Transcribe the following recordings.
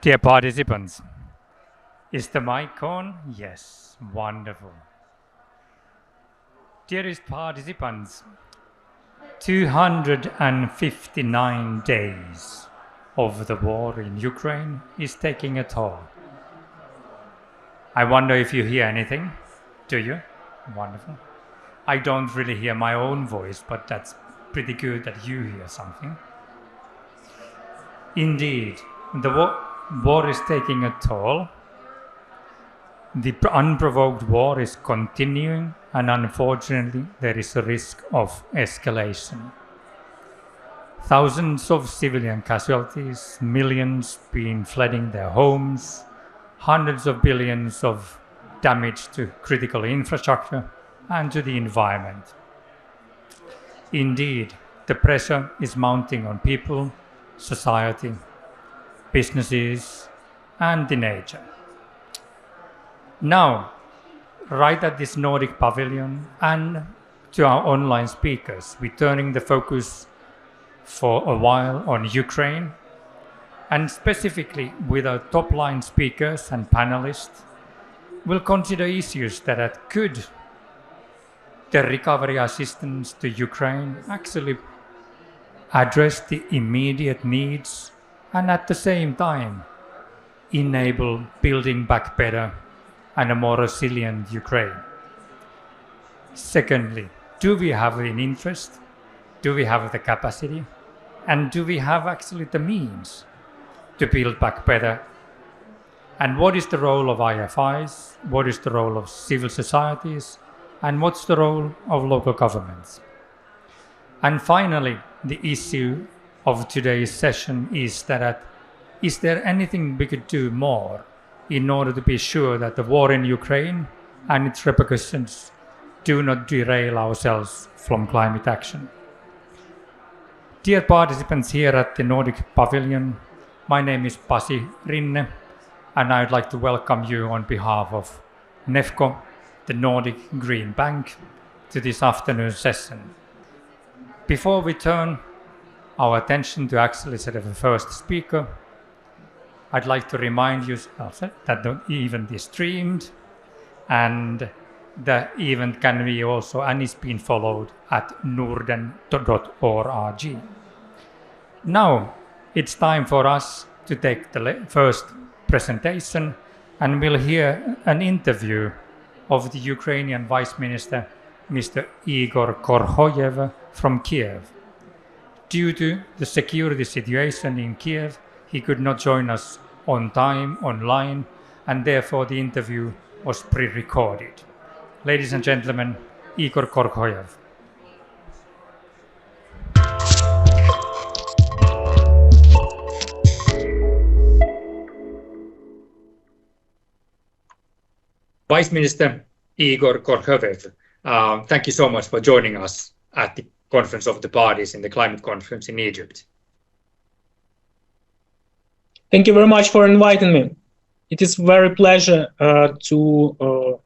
Dear participants, is the mic on? Yes, wonderful. Dearest participants, 259 days of the war in Ukraine is taking a toll. I wonder if you hear anything. Do you? Wonderful. I don't really hear my own voice, but that's pretty good that you hear something. Indeed, the war is taking a toll. The unprovoked war is continuing, and unfortunately, there is a risk of escalation. Thousands of civilian casualties, millions being fleeing their homes, hundreds of billions of damage to critical infrastructure and to the environment. Indeed, the pressure is mounting on people, society, businesses, and the nature. Now, right at this Nordic pavilion and to our online speakers, we're turning the focus for a while on Ukraine, and specifically with our top line speakers and panelists, we'll consider issues that could the recovery assistance to Ukraine actually address the immediate needs and at the same time enable building back better and a more resilient Ukraine. Secondly, do we have an interest? Do we have the capacity? And do we have actually the means to build back better? And what is the role of IFIs? What is the role of civil societies? And what's the role of local governments? And finally, the issue of today's session is that is there anything we could do more in order to be sure that the war in Ukraine and its repercussions do not derail ourselves from climate action? Dear participants here at the Nordic Pavilion, my name is Pasi Rinne, and I'd like to welcome you on behalf of NEFCO, the Nordic Green Bank, to this afternoon session. Before we turn our attention to actually the first speaker, I'd like to remind you also that the event is streamed, and the event can be also and is being followed at norden.org. Now it's time for us to take the first presentation, and we'll hear an interview of the Ukrainian Vice Minister, Mr. Igor Korkhovyi from Kiev. Due to the security situation in Kiev, he could not join us on time online, and therefore the interview was pre-recorded. Ladies and gentlemen, Igor Korkhovyi. Vice Minister Igor Korkhovyi, thank you so much for joining us at the Conference of the Parties in the Climate Conference in Egypt. Thank you very much for inviting me. It is very pleasure to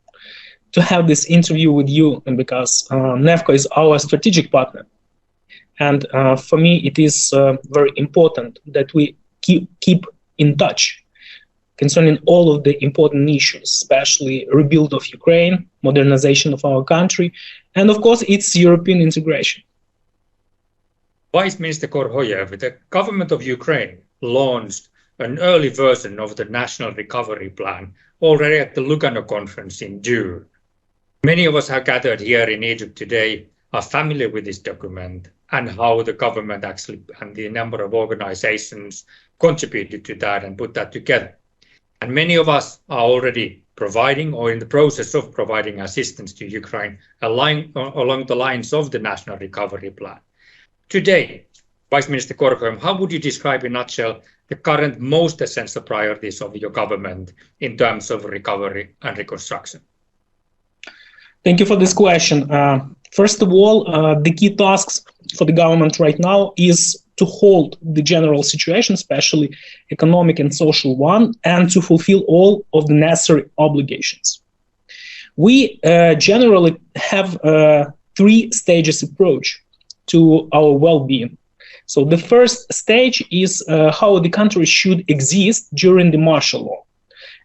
have this interview with you, and because NEFCO is our strategic partner. And for me, it is very important that we keep in touch concerning all of the important issues, especially rebuild of Ukraine, modernization of our country, and of course, its European integration. Vice Minister Korkhovyi, the government of Ukraine launched an early version of the National Recovery Plan already at the Lugano conference in June. Many of us have gathered here in Egypt today are familiar with this document and how the government actually and the number of organizations contributed to that and put that together. And many of us are already providing or in the process of providing assistance to Ukraine along the lines of the National Recovery Plan. Today, Vice Minister Korkhovyi, how would you describe in a nutshell the current most essential priorities of your government in terms of recovery and reconstruction? Thank you for this question. First of all, the key tasks for the government right now is to hold the general situation, especially economic and social one, and to fulfill all of the necessary obligations. We generally have a three stages approach to our well-being. So the first stage is how the country should exist during the martial law.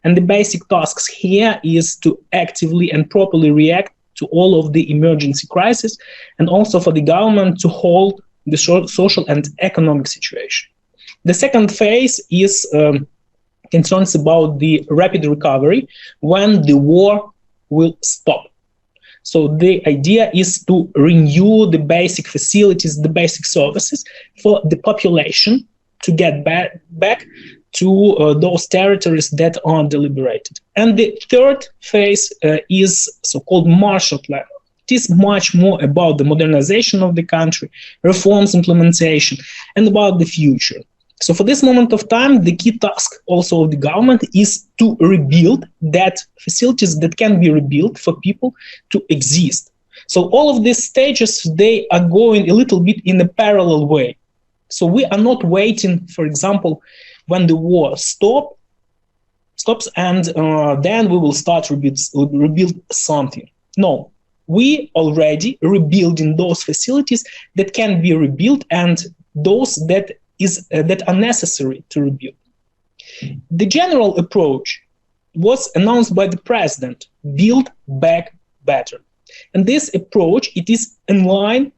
And the basic tasks here is to actively and properly react to all of the emergency crises, and also for the government to hold the social and economic situation. The second phase is concerns about the rapid recovery when the war will stop. So the idea is to renew the basic facilities, the basic services for the population to get back to those territories that are deliberated. And the third phase is so-called Marshall Plan. It is much more about the modernization of the country, reforms implementation, and about the future. So for this moment of time, the key task also of the government is to rebuild that facilities that can be rebuilt for people to exist. So all of these stages, they are going a little bit in a parallel way. So we are not waiting, for example, when the war stops and then we will start rebuild something. No, we already rebuilding those facilities that can be rebuilt and those that are necessary to rebuild. The general approach was announced by the president: build back better. And this approach, it is in line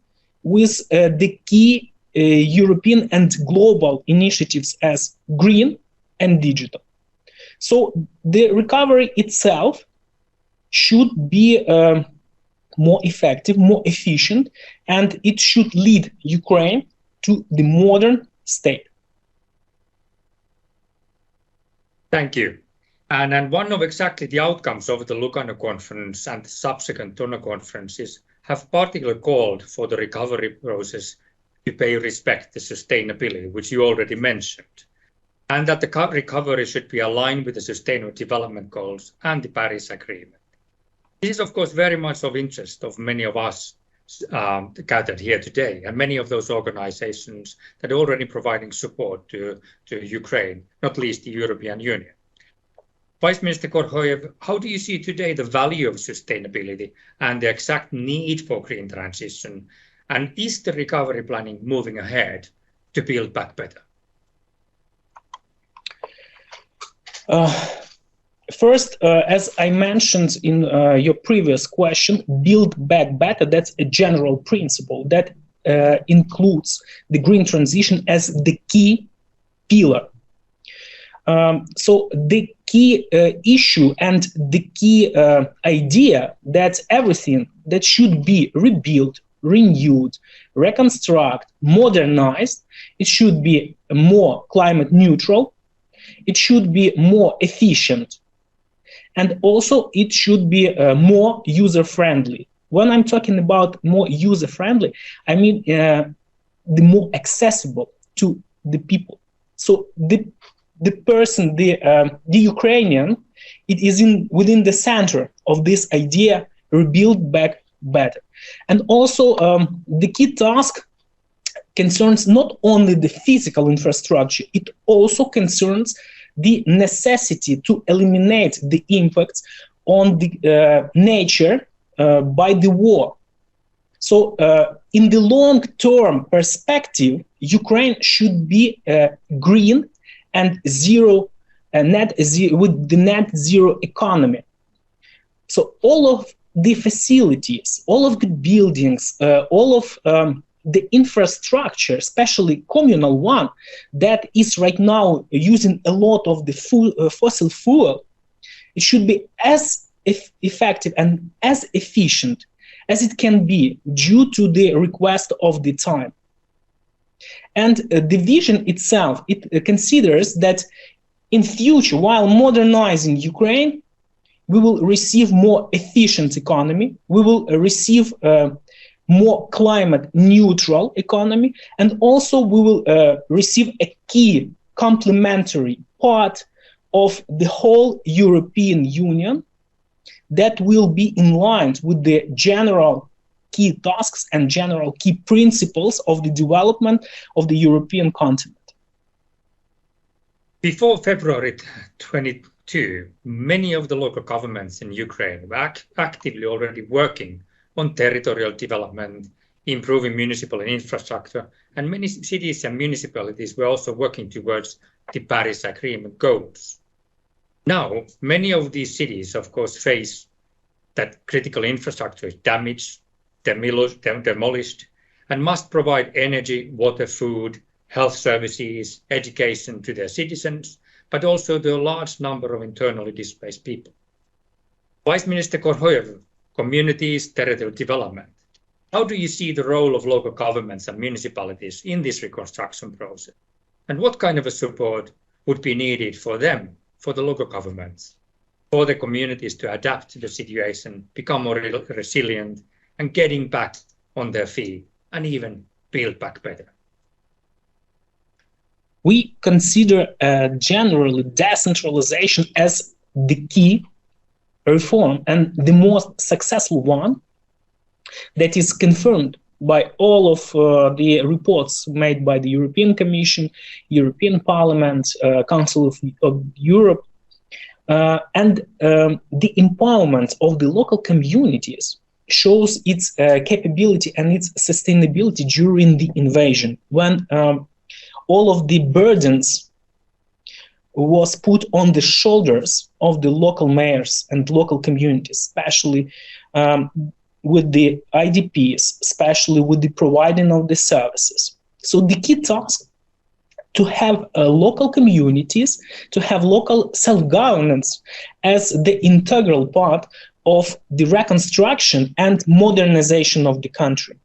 with the key European and global initiatives as green and digital. So the recovery itself should be more effective, more efficient, and it should lead Ukraine to the modern state. Thank you. And one of exactly the outcomes of the Lugano conference and the subsequent donor conferences have particularly called for the recovery process to pay respect to sustainability, which you already mentioned, and that the recovery should be aligned with the Sustainable Development Goals and the Paris Agreement. This is, of course, very much of interest of many of us gathered here today, and many of those organizations that are already providing support to Ukraine, not least the European Union. Vice Minister Korkhovyi, how do you see today the value of sustainability and the exact need for green transition? And is the recovery planning moving ahead to build back better? First, as I mentioned in your previous question, build back better, that's a general principle that includes the green transition as the key pillar. So the key issue and the key idea that everything that should be rebuilt, renewed, reconstructed, modernized, it should be more climate neutral, it should be more efficient, and also it should be more user-friendly. When I'm talking about more user-friendly, I mean the more accessible to the people. So the person, the Ukrainian, it is within the center of this idea, rebuild back better. And also the key task concerns not only the physical infrastructure, it also concerns the necessity to eliminate the impacts on the nature by the war. So in the long-term perspective, Ukraine should be green and net zero, with the net zero economy. So all of the facilities, all of the buildings, all of the infrastructure, especially communal one, that is right now using a lot of the fossil fuel, it should be as effective and as efficient as it can be due to the request of the time. And the vision itself, it considers that in future, while modernizing Ukraine, we will receive more efficient economy, we will receive more climate neutral economy, and also we will receive a key complementary part of the whole European Union that will be in line with the general key tasks and general key principles of the development of the European continent. Before February 22, many of the local governments in Ukraine were actively already working on territorial development, improving municipal infrastructure, and many cities and municipalities were also working towards the Paris Agreement goals. Now, many of these cities, of course, face that critical infrastructure is damaged, demolished, and must provide energy, water, food, health services, education to their citizens, but also to a large number of internally displaced people. Vice Minister Korkhovyi, communities, territorial development. How do you see the role of local governments and municipalities in this reconstruction process? And what kind of a support would be needed for them, for the local governments, for the communities to adapt to the situation, become more resilient, and getting back on their feet, and even build back better? We consider generally decentralization as the key reform and the most successful one that is confirmed by all of the reports made by the European Commission, European Parliament, Council of Europe, and the empowerment of the local communities shows its capability and its sustainability during the invasion, when all of the burdens was put on the shoulders of the local mayors and local communities, especially with the IDPs, especially with the providing of the services. So the key task to have local communities, to have local self-governance as the integral part of the reconstruction and modernization of the country.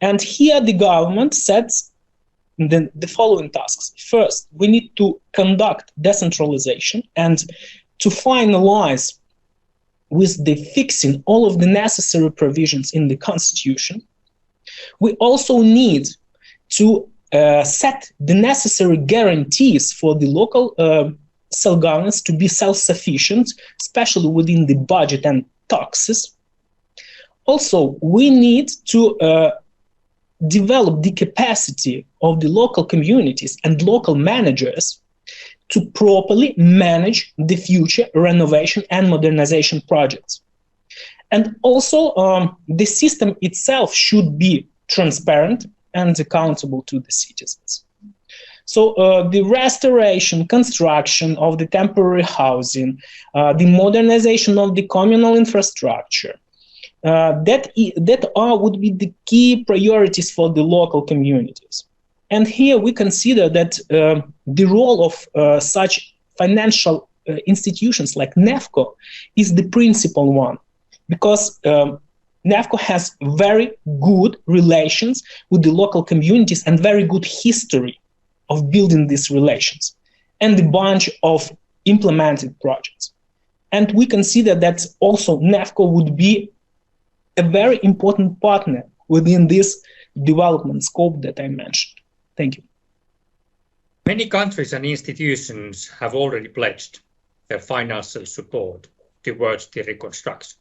And here the government sets the following tasks. First, we need to conduct decentralization and to finalize with the fixing all of the necessary provisions in the constitution. We also need to set the necessary guarantees for the local self-governance to be self-sufficient, especially within the budget and taxes. Also, we need to develop the capacity of the local communities and local managers to properly manage the future renovation and modernization projects. And also, the system itself should be transparent and accountable to the citizens. So the restoration, construction of the temporary housing, the modernization of the communal infrastructure, that would be the key priorities for the local communities. And here we consider that the role of such financial institutions like NEFCO is the principal one, because NEFCO has very good relations with the local communities and very good history of building these relations and a bunch of implemented projects. And we consider that also NEFCO would be a very important partner within this development scope that I mentioned. Thank you. Many countries and institutions have already pledged their financial support towards the reconstruction.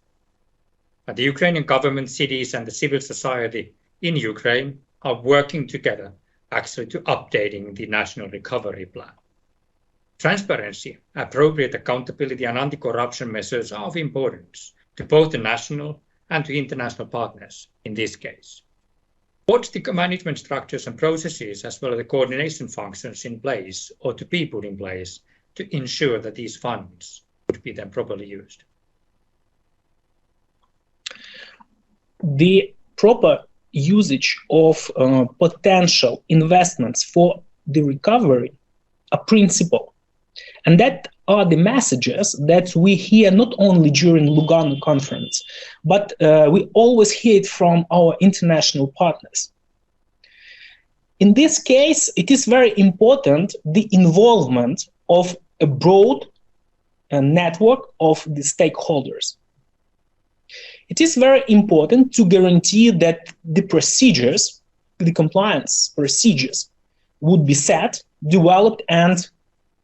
And the Ukrainian government, cities, and the civil society in Ukraine are working together actually to updating the national recovery plan. Transparency, appropriate accountability, and anti-corruption measures are of importance to both the national and to international partners in this case. What's the management structures and processes, as well as the coordination functions in place or to be put in place to ensure that these funds would be then properly used? The proper usage of potential investments for the recovery are principal. And that are the messages that we hear not only during Lugano conference, but we always hear it from our international partners. In this case, it is very important the involvement of a broad network of the stakeholders. It is very important to guarantee that the procedures, the compliance procedures, would be set, developed, and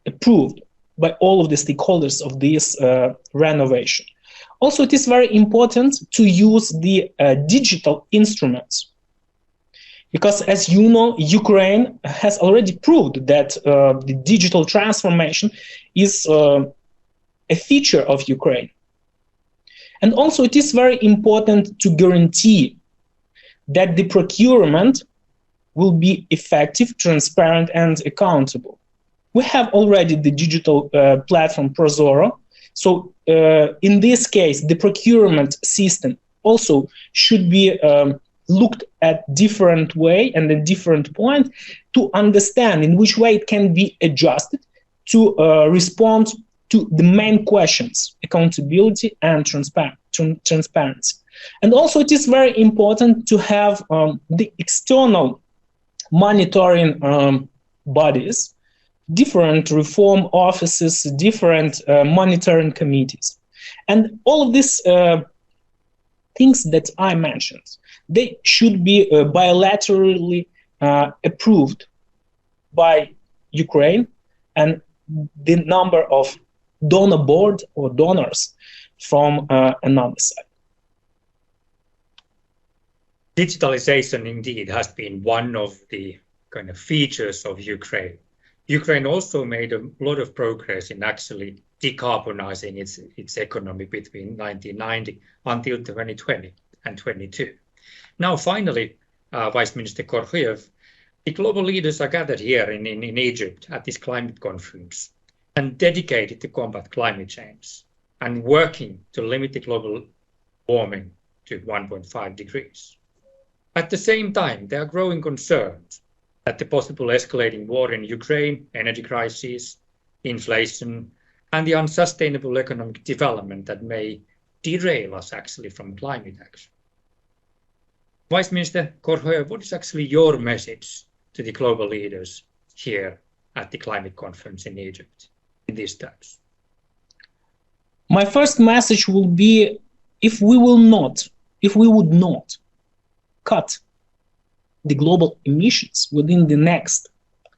approved by all of the stakeholders of this renovation. Also, it is very important to use the digital instruments, because, as you know, Ukraine has already proved that the digital transformation is a feature of Ukraine. And also, it is very important to guarantee that the procurement will be effective, transparent, and accountable. We have already the digital platform Prozoro. So in this case, the procurement system also should be looked at different way and a different point to understand in which way it can be adjusted to respond to the main questions, accountability and transparency. And also it is very important to have the external monitoring bodies, different reform offices, different monitoring committees. And all of these things that I mentioned, they should be bilaterally approved by Ukraine and the number of donor board or donors from another side. Digitalization indeed has been one of the kind of features of Ukraine. Ukraine also made a lot of progress in actually decarbonizing its economy between 1990 until 2020 and 22. Now, finally, Vice Minister Korkhovyi, the global leaders are gathered here in Egypt at this climate conference and dedicated to combat climate change and working to limit the global warming to 1.5 degrees. At the same time, there are growing concerns that the possible escalating war in Ukraine, energy crisis, inflation, and the unsustainable economic development that may derail us actually from climate action. Vice Minister Korkhovyi, what is actually your message to the global leaders here at the climate conference in Egypt in these terms? My first message will be, if we would not cut the global emissions within the next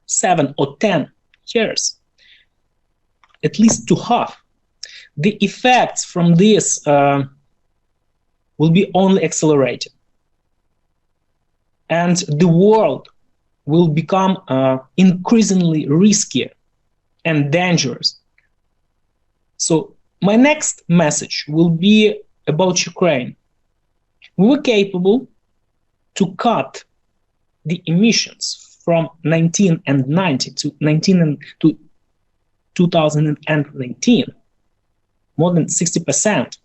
7 or 10 years, at least to half, the effects from this will be only accelerated. And the world will become increasingly riskier and dangerous. So my next message will be about Ukraine. We were capable to cut the emissions from 1990 to 2019, more than 60%.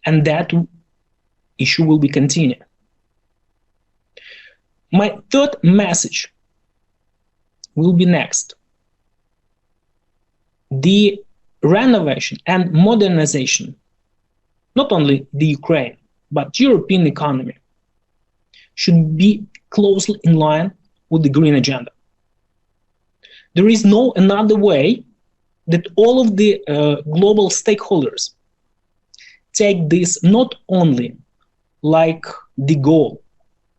And that issue will be continued. My third message will be next. The renovation and modernization, not only the Ukraine, but European economy, should be closely in line with the green agenda. There is no another way that all of the global stakeholders take this not only like the goal,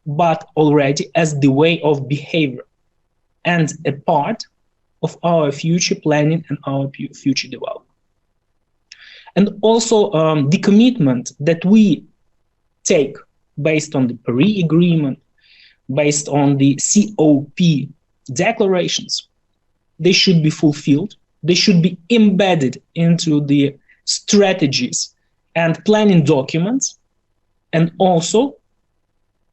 but already as the way of behavior and a part of our future planning and our future development. And also the commitment that we take based on the Paris Agreement, based on the COP declarations, they should be fulfilled. They should be embedded into the strategies and planning documents, and also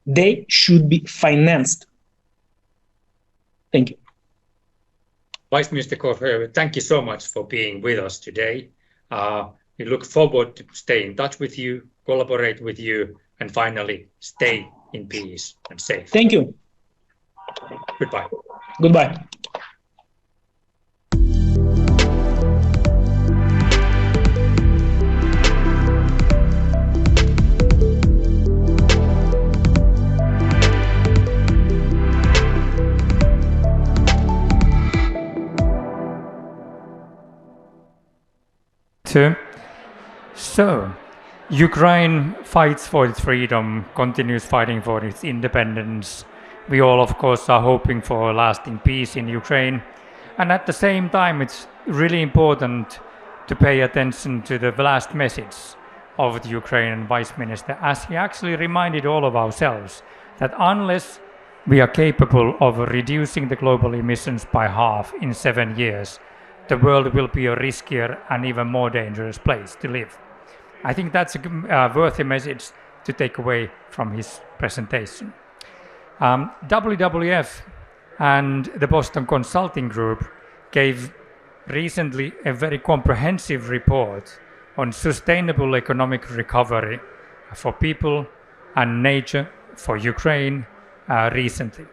they should be financed. Thank you. Vice Minister Korkhovyi, thank you so much for being with us today. We look forward to stay in touch with you, collaborate with you, and finally stay in peace and safe. Thank you. Goodbye. Goodbye. So, Ukraine fights for its freedom, continues fighting for its independence. We all, of course, are hoping for lasting peace in Ukraine. And at the same time, it's really important to pay attention to the last message of the Ukrainian Vice Minister, as he actually reminded all of ourselves that unless we are capable of reducing the global emissions by half in 7 years, the world will be a riskier and even more dangerous place to live. I think that's a worthy message to take away from his presentation. WWF and the Boston Consulting Group gave recently a very comprehensive report on sustainable economic recovery for people and nature for Ukraine recently.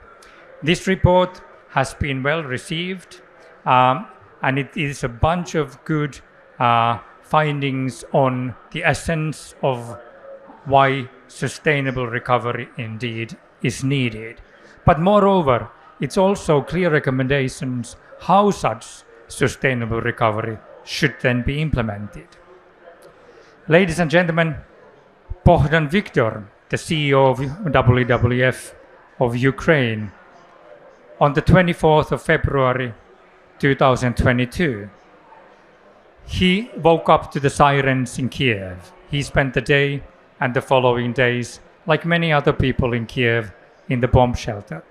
This report has been well received, and it is a bunch of good findings on the essence of why sustainable recovery indeed is needed. But moreover, it's also clear recommendations how such sustainable recovery should then be implemented. Ladies and gentlemen, Bohdan Vykhor, the CEO of WWF of Ukraine, on the 24th of February 2022, he woke up to the sirens in Kiev. He spent the day and the following days, like many other people in Kiev, in the bomb shelter.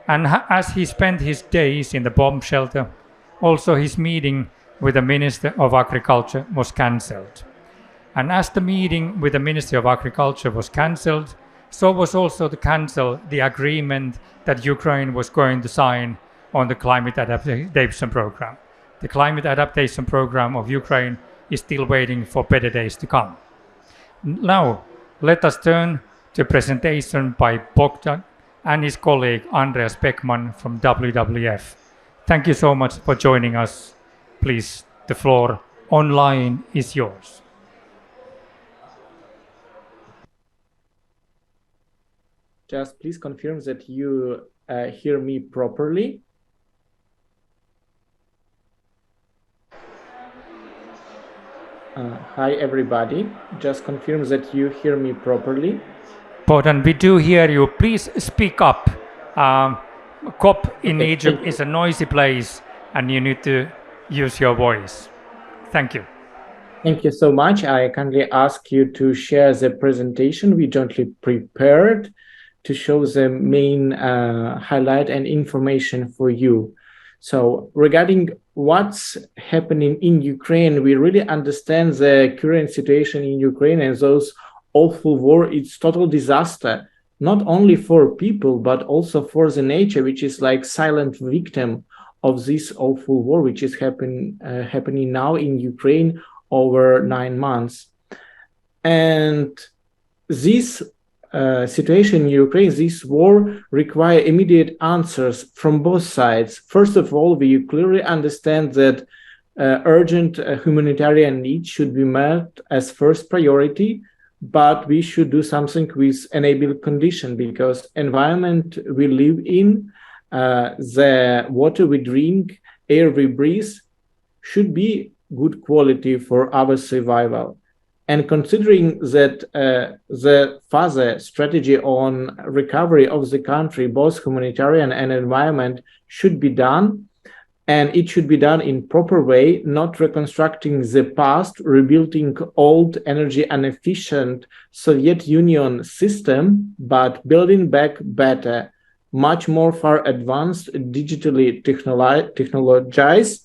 And as he spent his days in the bomb shelter, also his meeting with the Minister of Agriculture was cancelled. And as the meeting with the Ministry of Agriculture was cancelled, so was also to cancel the agreement that Ukraine was going to sign on the climate adaptation program. The climate adaptation program of Ukraine is still waiting for better days to come. Now, let us turn to a presentation by Bohdan and his colleague Andreas Beckman from WWF. Thank you so much for joining us. Please, the floor online is yours. Just please confirm that you hear me properly. Hi, everybody. Just confirm that you hear me properly. Bohdan, we do hear you. Please speak up. COP in Egypt is a noisy place and you need to use your voice. Thank you. Thank you so much. I kindly ask you to share the presentation we jointly prepared to show the main highlight and information for you. So regarding what's happening in Ukraine, we really understand the current situation in Ukraine and those awful war. It's total disaster, not only for people, but also for the nature, which is like silent victim of this awful war, which is happening now in Ukraine over 9 months. And this situation in Ukraine, this war require immediate answers from both sides. First of all, we clearly understand that urgent humanitarian needs should be met as first priority, but we should do something with enabling condition, because environment we live in, the water we drink, air we breathe, should be good quality for our survival. And considering that the further strategy on recovery of the country, both humanitarian and environment, should be done, and it should be done in proper way, not reconstructing the past, rebuilding old energy inefficient Soviet Union system, but building back better, much more far advanced, digitally technologized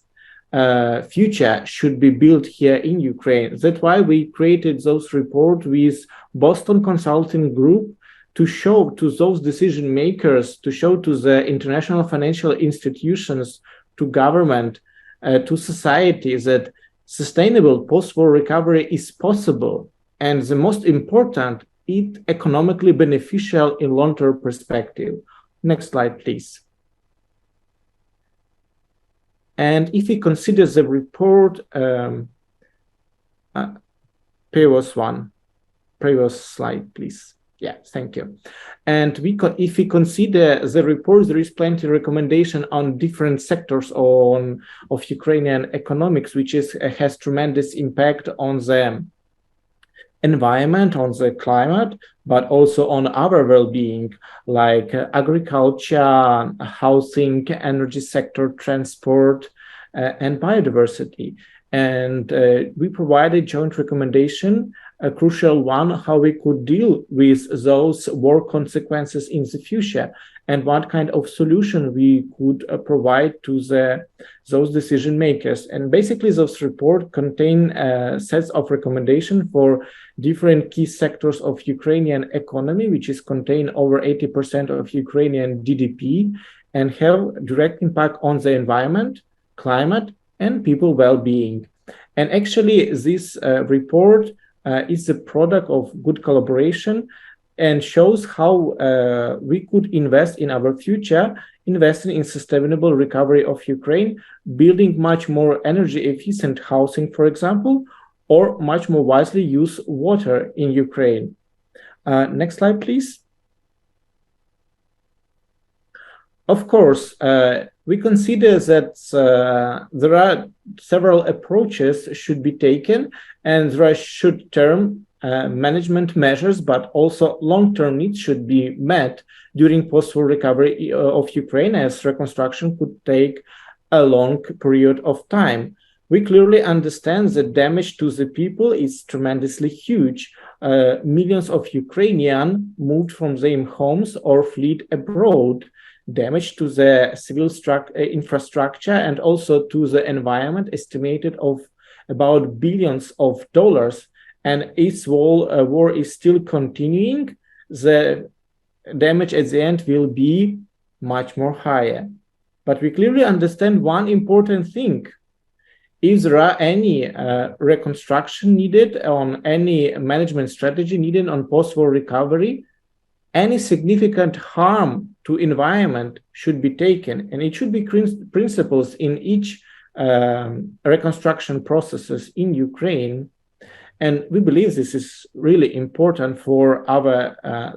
future should be built here in Ukraine. That's why we created those reports with Boston Consulting Group to show to those decision makers, to show to the international financial institutions, to government, to society, that sustainable post-war recovery is possible. And the most important, it economically beneficial in long-term perspective. Next slide, please. And if we consider the report, previous slide, please. Yeah, thank you. And if we consider the report, there is plenty of recommendation on different sectors of Ukrainian economics, which has tremendous impact on the environment, on the climate, but also on our well-being, like agriculture, housing, energy sector, transport, and biodiversity. And we provided joint recommendation, a crucial one, how we could deal with those war consequences in the future. and what kind of solution we could provide to those decision makers. And basically those reports contain sets of recommendations for different key sectors of Ukrainian economy, which is contain over 80% of Ukrainian GDP and have direct impact on the environment, climate, and people well-being. And actually this report is a product of good collaboration and shows how we could invest in our future, investing in sustainable recovery of Ukraine, building much more energy efficient housing, for example, or much more wisely use water in Ukraine. Next slide, please. Of course, we consider that there are several approaches should be taken, and there are short-term management measures, but also long-term needs should be met during post-war recovery of Ukraine, as reconstruction could take a long period of time. We clearly understand the damage to the people is tremendously huge. Millions of Ukrainians moved from their homes or fled abroad. Damage to the civil infrastructure and also to the environment estimated of about billions of dollars. And its war is still continuing, the damage at the end will be much more higher. But we clearly understand one important thing. If there are any reconstruction needed on any management strategy needed on post-war recovery, any significant harm to environment should be taken, and it should be principles in each reconstruction processes in Ukraine. And we believe this is really important for our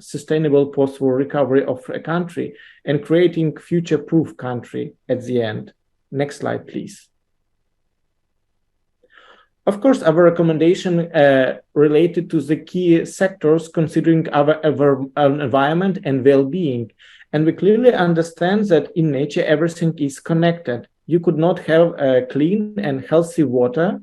sustainable post-war recovery of a country and creating future-proof country at the end. Next slide, please. Of course, our recommendation related to the key sectors considering our environment and well-being. And we clearly understand that in nature, everything is connected. You could not have clean and healthy water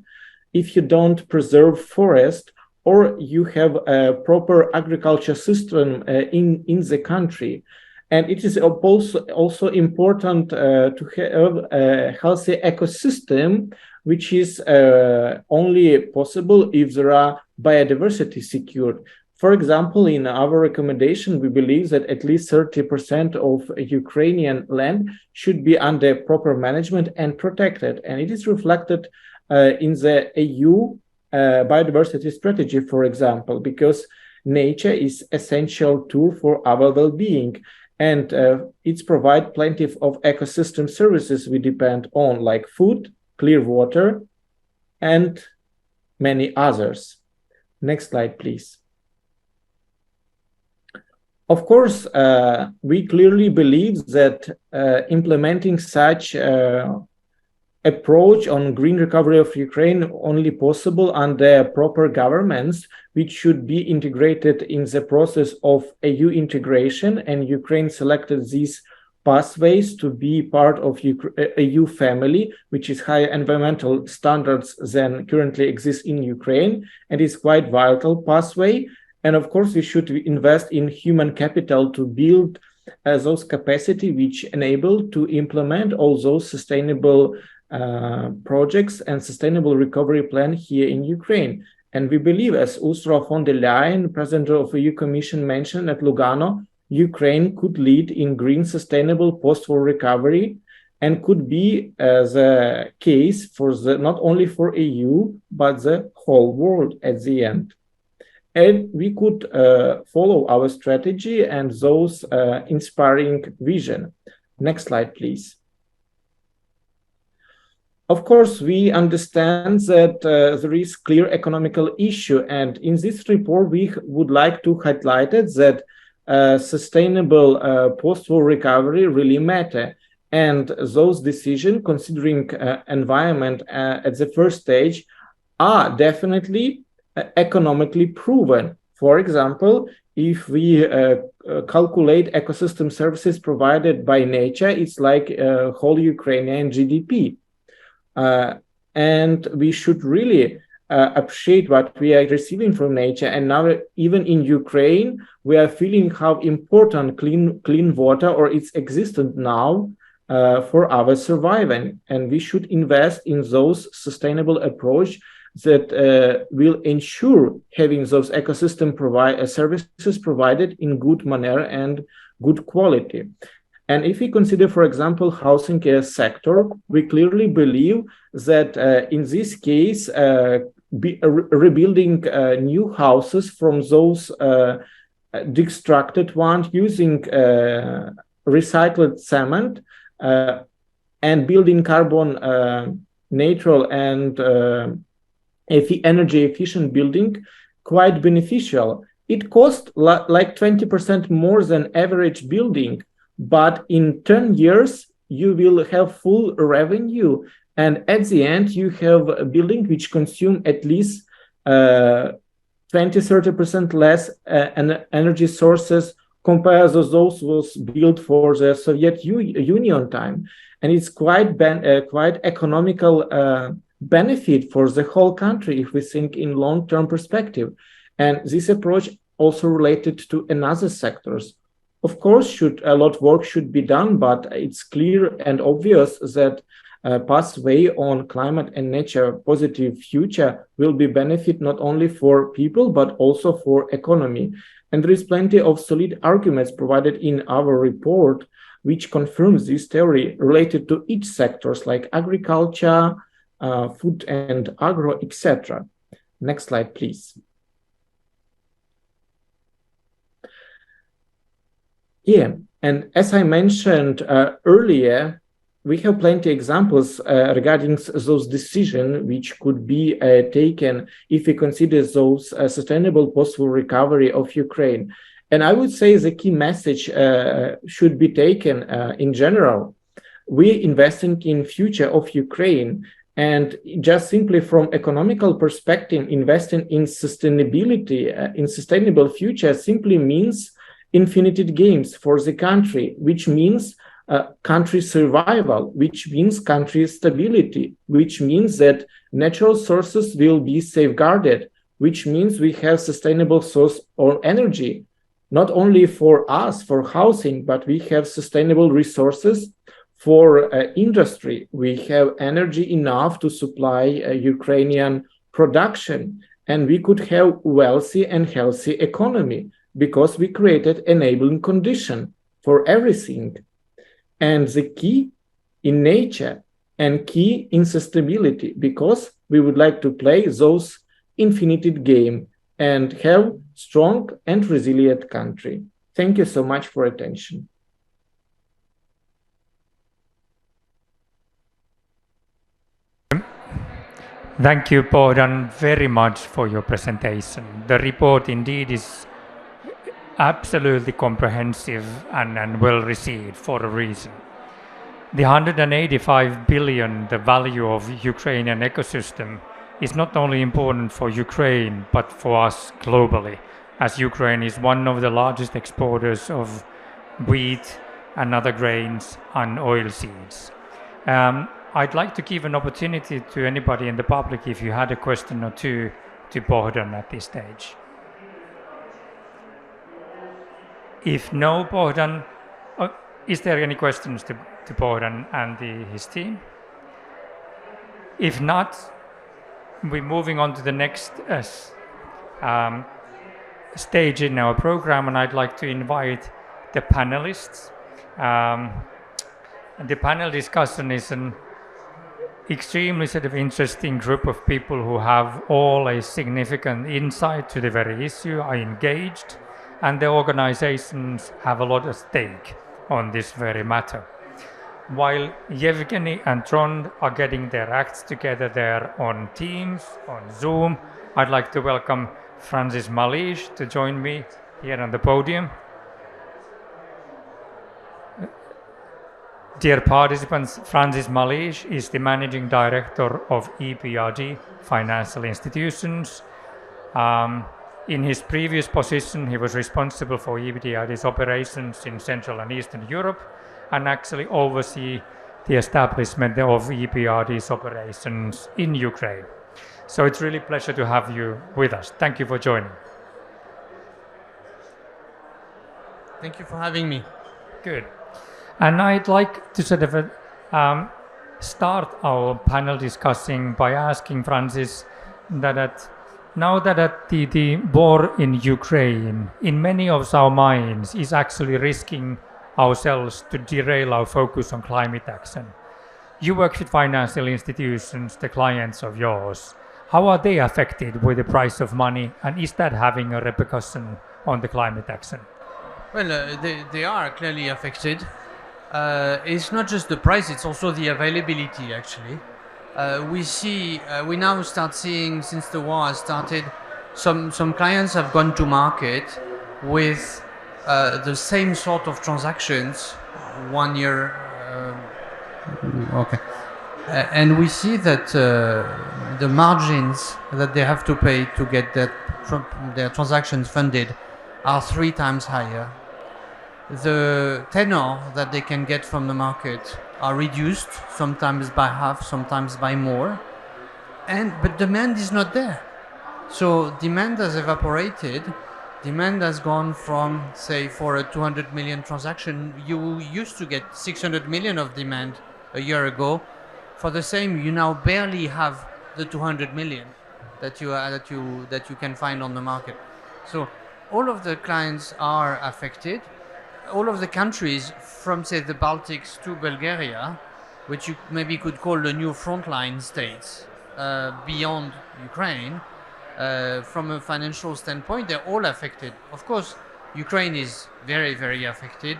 if you don't preserve forest or you have a proper agriculture system in the country. And it is also important to have a healthy ecosystem, which is only possible if there are biodiversity secured. For example, in our recommendation, we believe that at least 30% of Ukrainian land should be under proper management and protected. And it is reflected in the EU biodiversity strategy, for example, because nature is essential tool for our well-being. And it's provide plenty of ecosystem services we depend on, like food, clear water, and many others. Next slide, please. Of course, we clearly believe that implementing such approach on green recovery of Ukraine only possible under proper governments, which should be integrated in the process of EU integration, and Ukraine selected these pathways to be part of EU family, which is higher environmental standards than currently exist in Ukraine, and is quite vital pathway. And of course, we should invest in human capital to build those capacity which enable to implement all those sustainable projects and sustainable recovery plan here in Ukraine. And we believe, as Ursula von der Leyen, President of the EU Commission, mentioned at Lugano, Ukraine could lead in green sustainable post-war recovery and could be the case for not only for EU, but the whole world at the end. And we could follow our strategy and those inspiring vision. Next slide, please. Of course, we understand that there is clear economical issue, and in this report, we would like to highlight it that sustainable post-war recovery really matter, and those decisions considering environment at the first stage are definitely economically proven. For example, if we calculate ecosystem services provided by nature, it's like whole Ukrainian GDP. And we should really appreciate what we are receiving from nature. And now even in Ukraine, we are feeling how important clean water or its existence now for our surviving. And we should invest in those sustainable approach that will ensure having those ecosystem services provided in good manner and good quality. And if we consider, for example, housing sector, we clearly believe that in this case, rebuilding new houses from those destructed ones using recycled cement and building carbon neutral and energy efficient building quite beneficial. It costs like 20% more than average building, but in 10 years, you will have full revenue. And at the end, you have a building which consume at least 20-30% less energy sources compared to those was built for the Soviet Union time. And it's quite economical benefit for the whole country if we think in long-term perspective. And this approach also related to another sectors. Of course, a lot of work should be done, but it's clear and obvious that pathway on climate and nature positive future will be benefit not only for people, but also for economy. And there is plenty of solid arguments provided in our report, which confirms this theory related to each sectors like agriculture, food and agro, etc. Next slide, please. Yeah, and as I mentioned earlier, we have plenty of examples regarding those decisions which could be taken if we consider those sustainable possible recovery of Ukraine. And I would say the key message should be taken in general. We're investing in future of Ukraine, and just simply from economical perspective, investing in sustainability, in sustainable future simply means infinite gains for the country, which means country survival, which means country stability, which means that natural sources will be safeguarded, which means we have sustainable source of energy, not only for us, for housing, but we have sustainable resources for industry. We have energy enough to supply Ukrainian production, and we could have wealthy and healthy economy because we created enabling condition for everything. And the key in nature and key in sustainability, because we would like to play those infinite game and have strong and resilient country. Thank you so much for attention. Thank you, Bohdan, very much for your presentation. The report indeed is absolutely comprehensive and well received for a reason. The 185 billion, the value of Ukrainian ecosystem, is not only important for Ukraine, but for us globally, as Ukraine is one of the largest exporters of wheat and other grains and oilseeds. I'd like to give an opportunity to anybody in the public if you had a question or two to Bohdan at this stage. If no, Bohdan, is there any questions to Bohdan and his team? If not, we're moving on to the next stage in our program, and I'd like to invite the panelists. The panel discussion is an extremely interesting group of people who have all a significant insight to the very issue, are engaged, and the organizations have a lot at stake on this very matter. While Yevgeny and Trond are getting their acts together there on Teams, on Zoom, I'd like to welcome Francis Malish to join me here on the podium. Dear participants, Francis Malish is the Managing Director of EBRD Financial Institutions. In his previous position, he was responsible for EBRD's operations in Central and Eastern Europe and actually oversee the establishment of EBRD's operations in Ukraine. So it's really a pleasure to have you with us. Thank you for joining. Thank you for having me. Good. And I'd like to sort of start our panel discussing by asking Francis that now that the war in Ukraine, in many of our minds, is actually risking ourselves to derail our focus on climate action. You work with financial institutions, the clients of yours. How are they affected with the price of money, and is that having a repercussion on the climate action? Well, they are clearly affected. It's not just the price, it's also the availability, actually. We now start seeing, since the war has started, some clients have gone to market with the same sort of transactions 1 year. Okay. And we see that the margins that they have to pay to get their transactions funded are 3 times higher. The tenor that they can get from the market are reduced, sometimes by half, sometimes by more, but demand is not there. So demand has evaporated. Demand has gone from, say, for a 200 million transaction, you used to get 600 million of demand a year ago. For the same, you now barely have the 200 million that you can find on the market. So all of the clients are affected. All of the countries, from say the Baltics to Bulgaria, which you maybe could call the new frontline states beyond Ukraine, from a financial standpoint, they're all affected. Of course, Ukraine is very, very affected.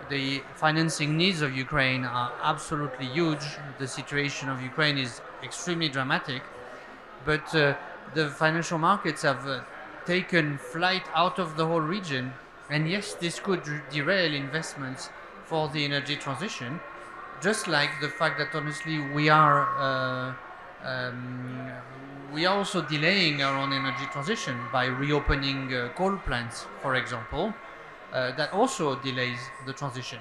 The financing needs of Ukraine are absolutely huge. The situation of Ukraine is extremely dramatic, but the financial markets have taken flight out of the whole region. And yes, this could derail investments for the energy transition, just like the fact that honestly we are also delaying our own energy transition by reopening coal plants, for example. That also delays the transition.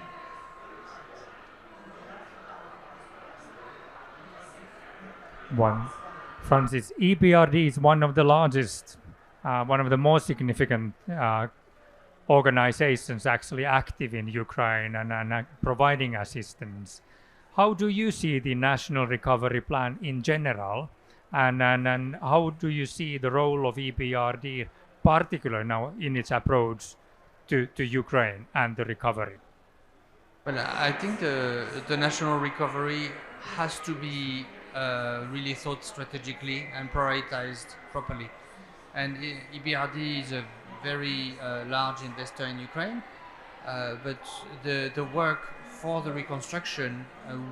Francis, EBRD is one of the largest, one of the most significant organizations actually active in Ukraine and providing assistance. How do you see the National Recovery Plan in general, and how do you see the role of EBRD, particularly now in its approach to Ukraine and the recovery? Well, I think the national recovery has to be really thought strategically and prioritized properly. And EBRD is a very large investor in Ukraine, but the work for the reconstruction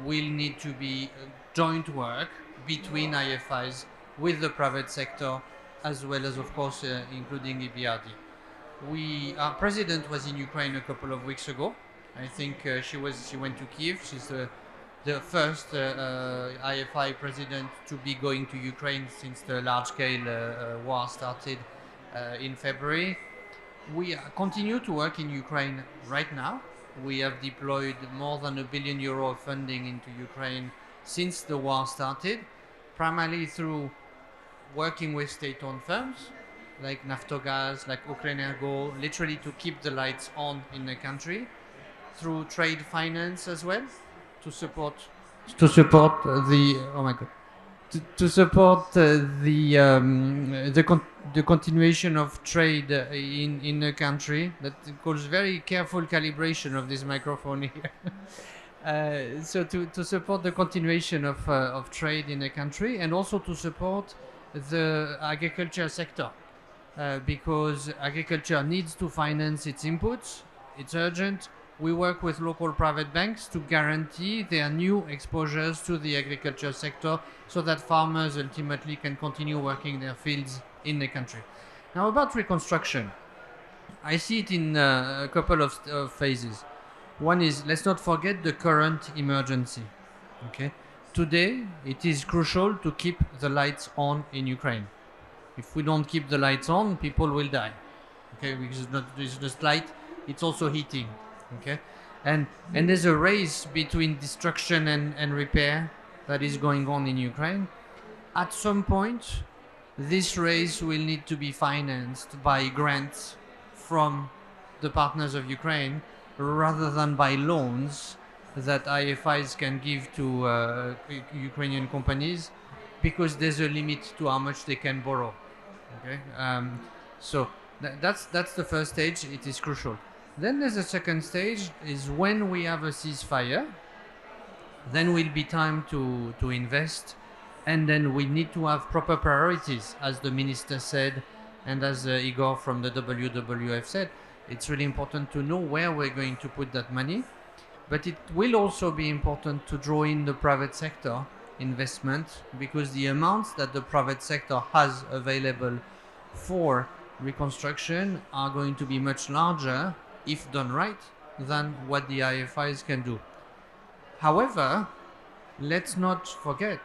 will need to be joint work between IFIs with the private sector, as well as, of course, including EBRD. Our president was in Ukraine a couple of weeks ago. I think she went to Kiev. She's the first IFI president to be going to Ukraine since the large-scale war started in February. We continue to work in Ukraine right now. We have deployed more than €1 billion of funding into Ukraine since the war started, primarily through working with state-owned firms like Naftogaz, like Ukrenergo, literally to keep the lights on in the country, through trade finance as well, to support the continuation of trade in the country. That calls very careful calibration of this microphone here. So to support the continuation of trade in the country, and also to support the agriculture sector, because agriculture needs to finance its inputs. It's urgent. We work with local private banks to guarantee their new exposures to the agriculture sector so that farmers ultimately can continue working their fields in the country. Now, about reconstruction, I see it in a couple of phases. One is, let's not forget the current emergency. Okay, today it is crucial to keep the lights on in Ukraine. If we don't keep the lights on, people will die. Okay, because it's not just light, it's also heating. Okay, and there's a race between destruction and repair that is going on in Ukraine. at some point, this race will need to be financed by grants from the partners of Ukraine rather than by loans that IFIs can give to Ukrainian companies, because there's a limit to how much they can borrow. Okay, so that's the first stage. It is crucial. Then there's a second stage, is when we have a ceasefire. Then will be time to invest, and then we need to have proper priorities, as the minister said, and as Igor from the WWF said. It's really important to know where we're going to put that money, but it will also be important to draw in the private sector investment, because the amounts that the private sector has available for reconstruction are going to be much larger, if done right, than what the IFIs can do. However, let's not forget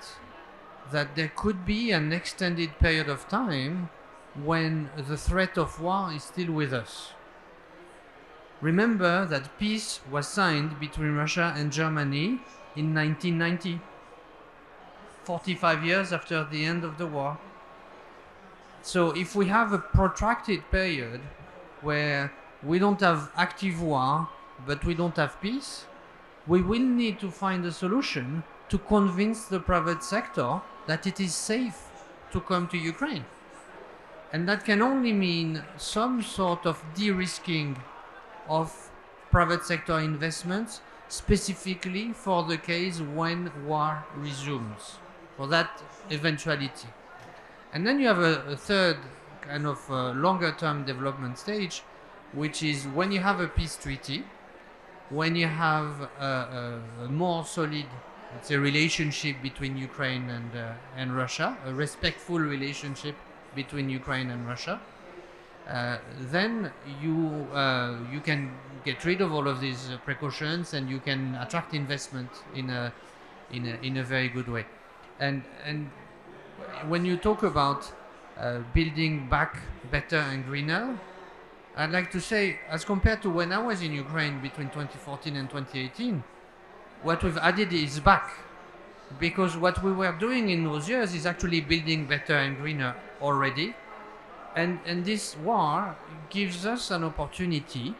that there could be an extended period of time when the threat of war is still with us. Remember that peace was signed between Russia and Germany in 1990, 45 years after the end of the war. So if we have a protracted period where we don't have active war, but we don't have peace, we will need to find a solution to convince the private sector that it is safe to come to Ukraine. And that can only mean some sort of de-risking of private sector investments, specifically for the case when war resumes, for that eventuality. And then you have a third kind of longer term development stage, which is when you have a peace treaty, when you have a more solid, let's say, relationship between Ukraine and Russia, a respectful relationship between Ukraine and Russia, then you can get rid of all of these precautions, and you can attract investment in a very good way. And when you talk about building back better and greener, I'd like to say, as compared to when I was in Ukraine between 2014 and 2018, what we've added is back. Because what we were doing in those years is actually building better and greener already. And this war gives us an opportunity,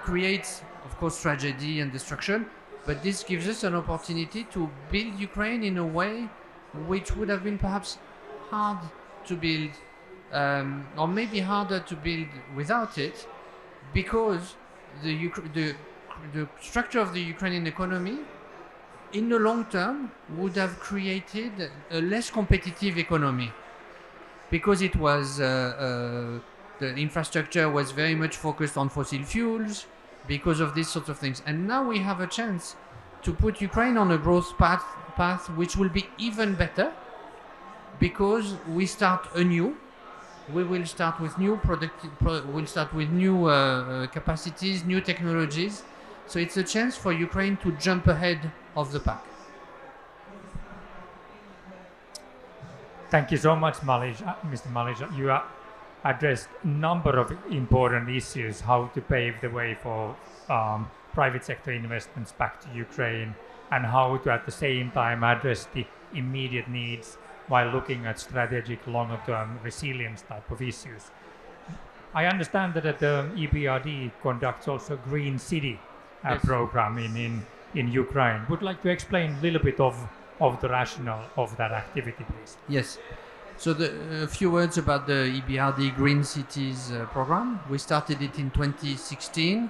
creates, of course, tragedy and destruction, but this gives us an opportunity to build Ukraine in a way which would have been perhaps hard to build, or maybe harder to build without it, because the structure of the Ukrainian economy in the long term would have created a less competitive economy, because it was the infrastructure was very much focused on fossil fuels, because of these sorts of things. And now we have a chance to put Ukraine on a growth path which will be even better, because we start anew. We will start with new we'll start with new capacities, new technologies. So it's a chance for Ukraine to jump ahead of the pack. Thank you so much, Mr. Malic. You addressed a number of important issues, how to pave the way for private sector investments back to Ukraine, and how to at the same time address the immediate needs while looking at strategic longer-term resilience type of issues. I understand that the EBRD conducts also Green City program in Ukraine. Would like to explain a little bit of the rationale of that activity, please? Yes. So a few words about the EBRD Green Cities program. We started it in 2016.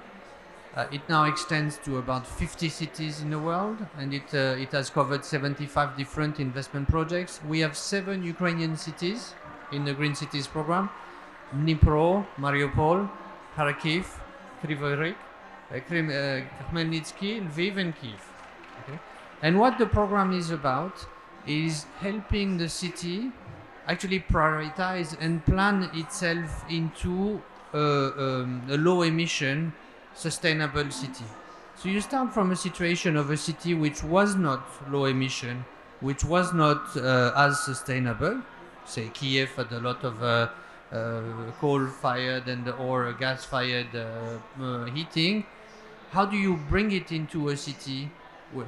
It now extends to about 50 cities in the world, and it has covered 75 different investment projects. We have 7 Ukrainian cities in the Green Cities program: Dnipro, Mariupol, Kharkiv, Kryvyi Rih, Khmelnytsky, Lviv, and Kyiv. Okay? And what the program is about is helping the city actually prioritize and plan itself into a low emission, sustainable city. So you start from a situation of a city which was not low emission, which was not as sustainable. Say Kiev had a lot of coal-fired or gas-fired heating. How do you bring it into a city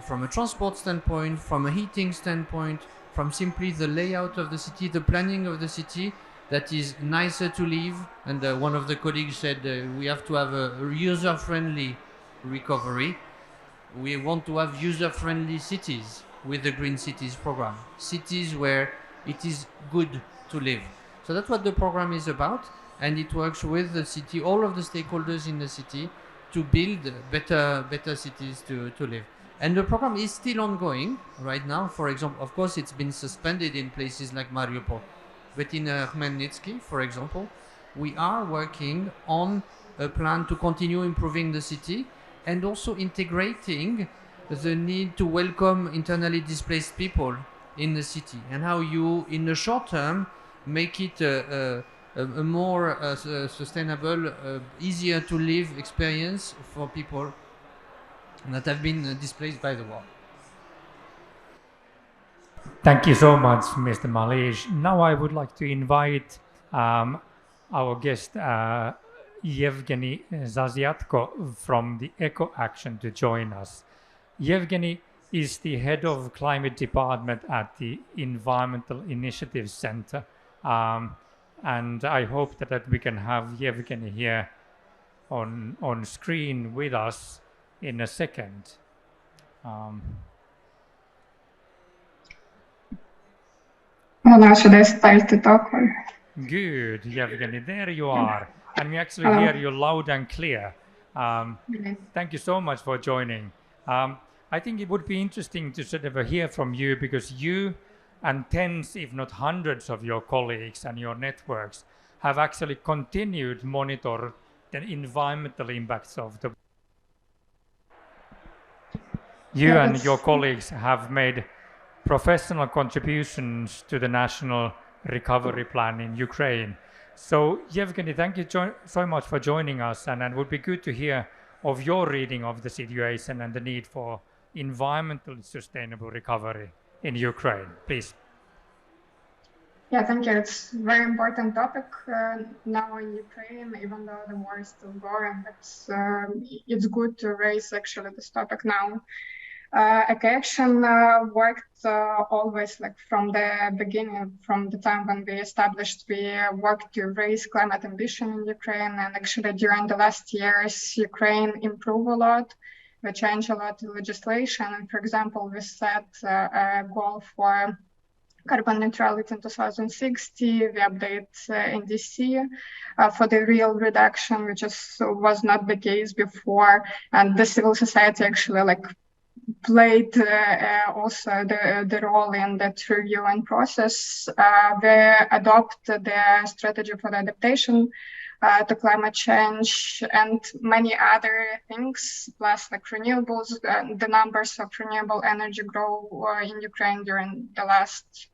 from a transport standpoint, from a heating standpoint, from simply the layout of the city, the planning of the city, that is nicer to live. And one of the colleagues said we have to have a user-friendly recovery. We want to have user-friendly cities with the Green Cities program. Cities where it is good to live. So that's what the program is about. And it works with the city, all of the stakeholders in the city, to build better cities to live. And the program is still ongoing right now. For example, of course, it's been suspended in places like Mariupol. But in Khmelnytsky, for example, we are working on a plan to continue improving the city and also integrating the need to welcome internally displaced people in the city, and how you, in the short term, make it a more sustainable, easier to live experience for people that have been displaced by the war. Thank you so much, Mr. Malish. Now I would like to invite our guest, Yevgeny Zazyatko from the Eco Action to join us. Yevgeny is the head of climate department at the Environmental Initiatives Center. And I hope that we can have Yevgeny here on screen with us in a second. Now should I start to talk? Or? Good, Yevgeny, there you are. And we actually hear you loud and clear. Thank you so much for joining. I think it would be interesting to sort of hear from you, because you and tens, if not hundreds of your colleagues and your networks have actually continued to monitor the environmental impacts of the... You and your colleagues have made professional contributions to the National Recovery Plan in Ukraine. So, Yevgeny, thank you so much for joining us, and it would be good to hear of your reading of the situation and the need for environmentally sustainable recovery in Ukraine. Please. Yeah, thank you. It's a very important topic now in Ukraine, even though the war is still going. It's good to raise actually this topic now. Eco Action worked always, like from the beginning, from the time when we established, we worked to raise climate ambition in Ukraine. And actually during the last years, Ukraine improved a lot. We changed a lot of legislation. And for example, we set a goal for carbon neutrality in 2060. We update NDC for the real reduction, which was not the case before. And the civil society actually played also the role in that review and process. We adopted the strategy for the adaptation to climate change and many other things, plus renewables. The numbers of renewable energy grow in Ukraine during the last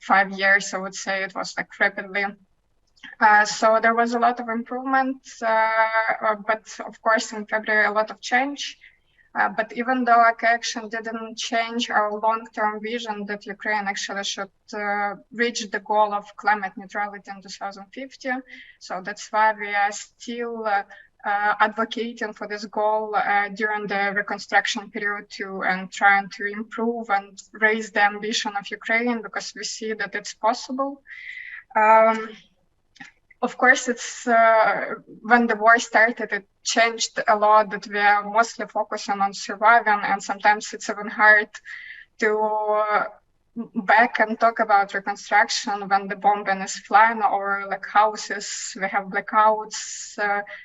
5 years. I would say it was rapidly. So there was a lot of improvement, but of course in February a lot of change. But even though Eco Action didn't change our long-term vision that Ukraine actually should reach the goal of climate neutrality in 2050, so that's why we are still advocating for this goal during the reconstruction period too, and trying to improve and raise the ambition of Ukraine, because we see that it's possible. Of course, it's when the war started, it changed a lot, that we are mostly focusing on surviving, and sometimes it's even hard to back and talk about reconstruction when the bombing is flying over houses. We have blackouts,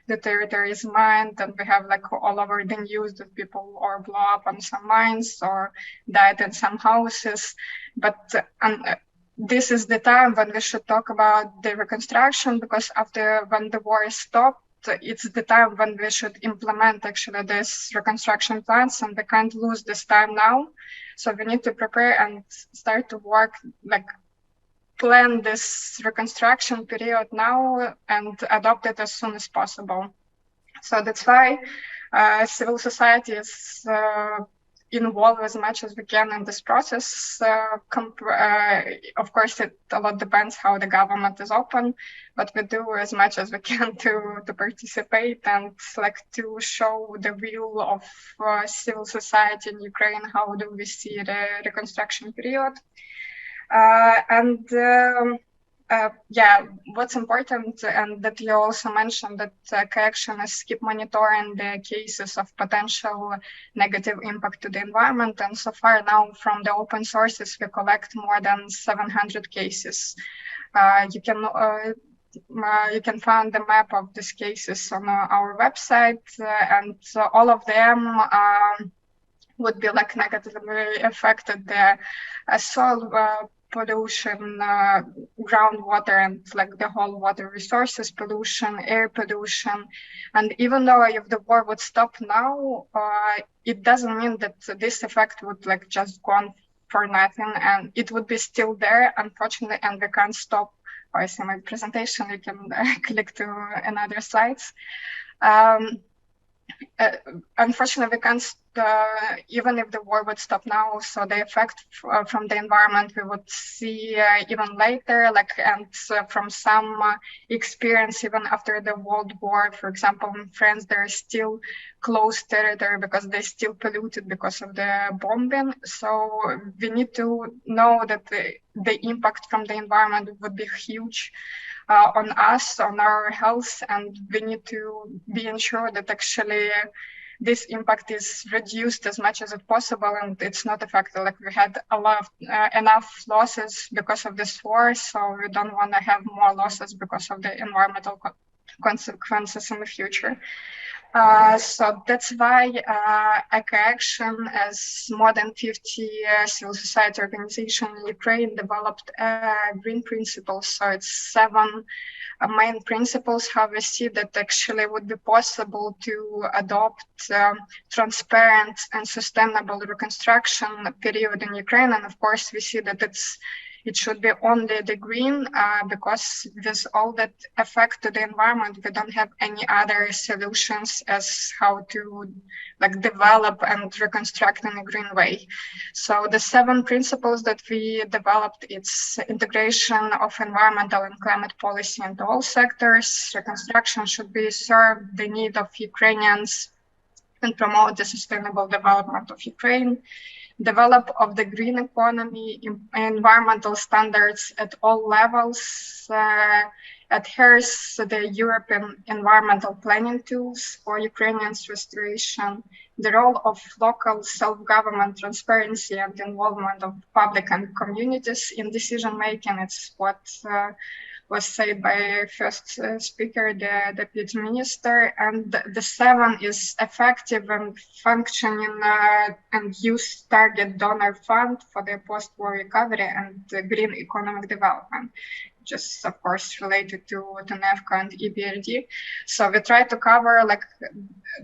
the territory is mined, and we have all over the news that people or blow up on some mines or died in some houses. But this is the time when we should talk about the reconstruction, because when the war is stopped, it's the time when we should implement actually this reconstruction plans, and we can't lose this time now. So we need to prepare and start to work, plan this reconstruction period now and adopt it as soon as possible. So that's why civil society is involved as much as we can in this process. Of course, it a lot depends how the government is open, but we do as much as we can to participate and to show the view of civil society in Ukraine. How do we see the reconstruction period? Yeah, what's important, and that you also mentioned, that correctionists keep monitoring the cases of potential negative impact to the environment. And so far now, from the open sources, we collect more than 700 cases. You can find the map of these cases on our website, and all of them would be like negatively affected the soil pollution, groundwater, and like the whole water resources pollution, air pollution. And even though if the war would stop now, it doesn't mean that this effect would like just go on for nothing, and it would be still there, unfortunately, and we can't stop. I see my presentation, you can click to another slides. Unfortunately, we can't, even if the war would stop now, so the effect from the environment we would see even later, like, and from some experience, even after the World War, for example, in France, there is still closed territory because they still polluted because of the bombing. So we need to know that the impact from the environment would be huge on us, on our health, and we need to be ensured that actually this impact is reduced as much as it's possible, and it's not affected. Like, we had enough losses because of this war, so we don't want to have more losses because of the environmental consequences in the future. So that's why EcoAction, as more than 50 civil society organizations in Ukraine, developed green principles. So it's 7 main principles how we see that actually would be possible to adopt transparent and sustainable reconstruction period in Ukraine. And of course, we see that it should be only the green, because with all that effect to the environment, we don't have any other solutions as how to like develop and reconstruct in a green way. So the 7 principles that we developed, it's integration of environmental and climate policy into all sectors. Reconstruction should be serve the need of Ukrainians and promote the sustainable development of Ukraine. Develop of the green economy, environmental standards at all levels, adheres to the European environmental planning tools for Ukrainians' restoration, the role of local self-government, transparency, and involvement of public and communities in decision-making. It's what was said by first speaker, the deputy minister. And the 7 is effective and functioning and use target donor fund for the post-war recovery and green economic development, just of course related to NEFCO and EBRD. So we try to cover like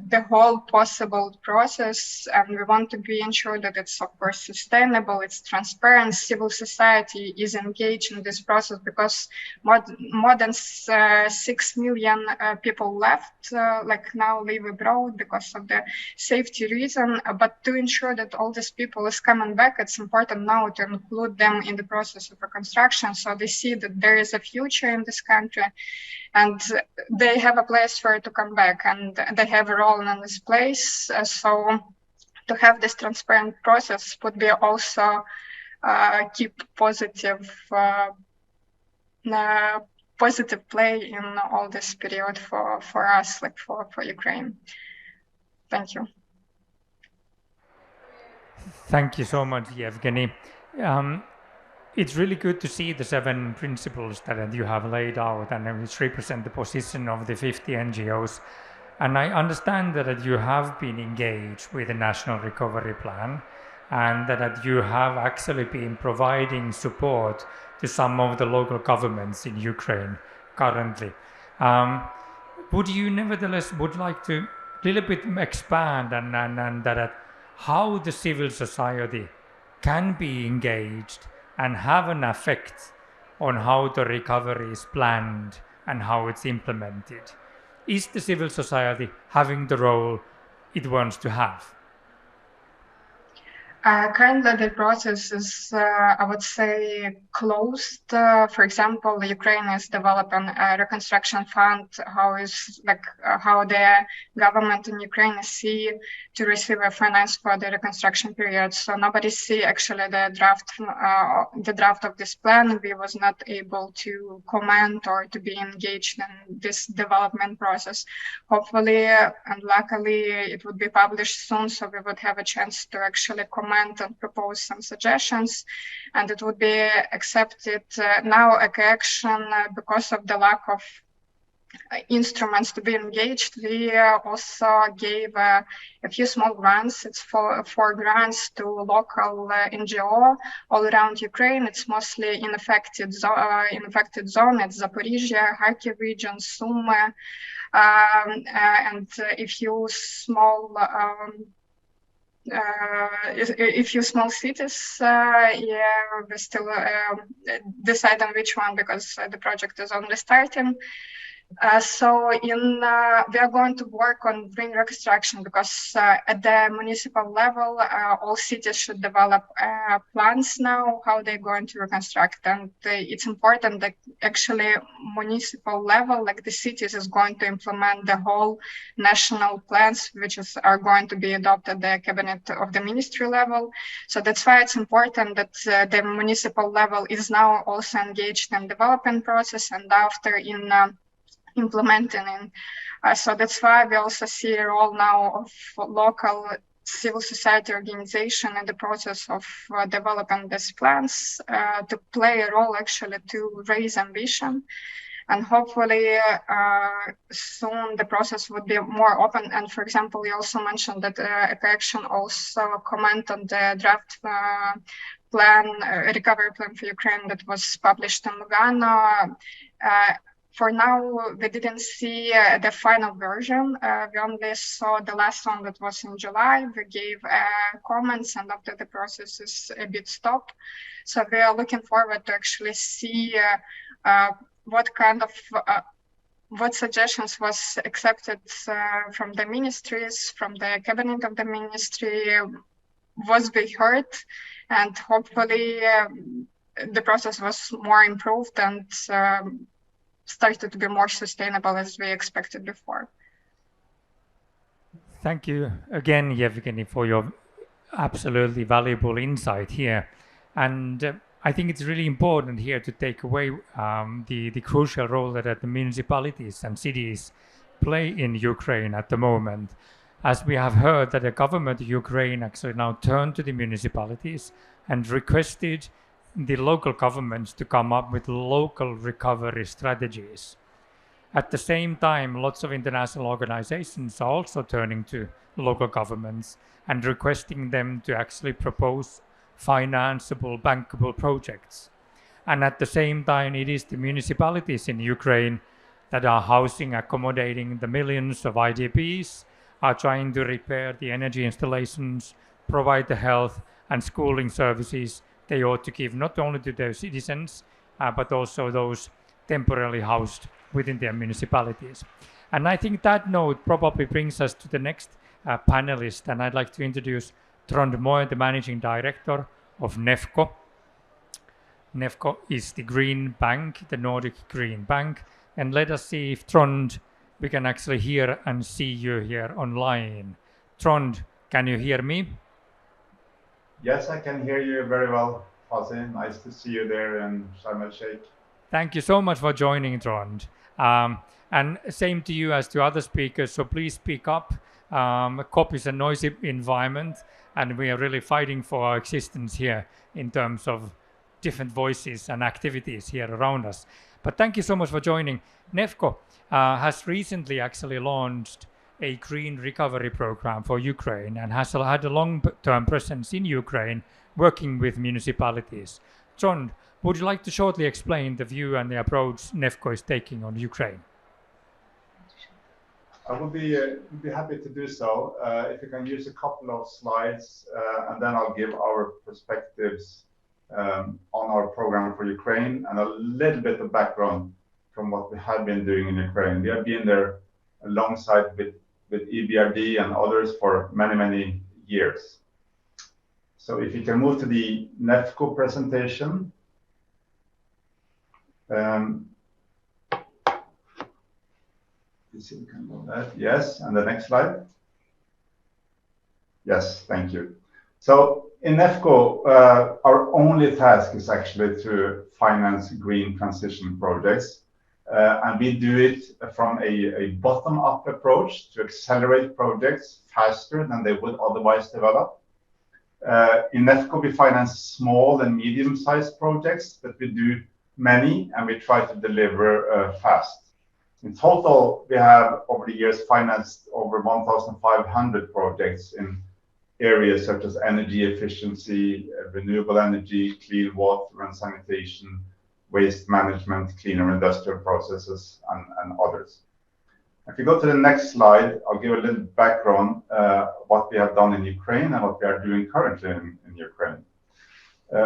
the whole possible process, and we want to be ensured that it's of course sustainable, it's transparent, civil society is engaged in this process, because more than 6 million people left like now live abroad because of the safety reason. But to ensure that all these people is coming back, it's important now to include them in the process of reconstruction, so they see that there is a future in this country and they have a place where to come back, and they have a role in this place. So to have this transparent process would be also keep positive positive play in all this period for us, like for Ukraine. Thank you. Thank you so much, Yevgeny. It's really good to see the 7 principles that you have laid out, and which represent the position of the 50 NGOs. And I understand that you have been engaged with the National Recovery Plan, and that you have actually been providing support to some of the local governments in Ukraine currently. Would you nevertheless would like to a little bit expand and that how the civil society can be engaged and have an effect on how the recovery is planned and how it's implemented? Is the civil society having the role it wants to have? Currently, the process is, I would say, closed. For example, Ukraine is developing a reconstruction fund. How the government in Ukraine see to receive a finance for the reconstruction period. So nobody see actually the draft of this plan. We was not able to comment or to be engaged in this development process. Hopefully and luckily, it would be published soon, so we would have a chance to actually comment and propose some suggestions, and it would be accepted. Now, action, because of the lack of instruments to be engaged, we also gave a few small grants. It's four grants to local NGO all around Ukraine. It's mostly in affected zone. It's Zaporizhia, Kharkiv region, Sumy, and a few small cities. We're still deciding which one because the project is only starting. So we are going to work on green reconstruction because at the municipal level, all cities should develop plans now how they're going to reconstruct. And it's important that actually municipal level, like the cities, is going to implement the whole national plans, which are going to be adopted at the cabinet of the ministry level. So that's why it's important that the municipal level is now also engaged in development process and after in implementing it. So that's why we also see a role now of local civil society organization in the process of developing these plans to play a role actually to raise ambition. And hopefully soon the process would be more open. And for example, you also mentioned that Action also comment on the draft recovery plan for Ukraine that was published in Lugano. For now, we didn't see the final version. We only saw the last one that was in July. We gave comments, and after the process is a bit stopped. So we are looking forward to actually see what suggestions was accepted from the ministries, from the cabinet of the ministry, was be heard, and hopefully the process was more improved and started to be more sustainable as we expected before. Thank you again, Yevgeny, for your absolutely valuable insight here. And I think it's really important here to take away the crucial role that the municipalities and cities play in Ukraine at the moment. As we have heard that the government of Ukraine actually now turned to the municipalities and requested the local governments to come up with local recovery strategies. At the same time, lots of international organizations are also turning to local governments and requesting them to actually propose financeable, bankable projects. And at the same time, it is the municipalities in Ukraine that are housing, accommodating the millions of IDPs, are trying to repair the energy installations, provide the health and schooling services they ought to give not only to their citizens, but also those temporarily housed within their municipalities. And I think that note probably brings us to the next panelist, and I'd like to introduce Trond Moe, the Managing Director of NEFCO. NEFCO is the Green Bank, the Nordic Green Bank, and let us see if Trond, we can actually hear and see you here online. Trond, can you hear me? Yes, I can hear you very well, Fazil. Nice to see you there in Sharm el-Sheikh. Thank you so much for joining, Trond. And same to you as to other speakers, so please speak up. COP is a noisy environment, and we are really fighting for our existence here in terms of different voices and activities here around us. But thank you so much for joining. NEFCO has recently actually launched a green recovery program for Ukraine and has had a long-term presence in Ukraine working with municipalities. Trond, would you like to shortly explain the view and the approach NEFCO is taking on Ukraine? I would be happy to do so. If you can use a couple of slides, and then I'll give our perspectives on our program for Ukraine and a little bit of background from what we have been doing in Ukraine. We have been there alongside with EBRD and others for many, many years. So if you can move to the NEFCO presentation. Yes, and the next slide. Yes, thank you. So in NEFCO, our only task is actually to finance green transition projects. And we do it from a bottom-up approach to accelerate projects faster than they would otherwise develop. In NEFCO, we finance small and medium-sized projects, but we do many, and we try to deliver fast. In total, we have, over the years, financed over 1,500 projects in areas such as energy efficiency, renewable energy, clean water and sanitation, waste management, cleaner industrial processes, and others. If you go to the next slide, I'll give a little background what we have done in Ukraine and what we are doing currently in Ukraine.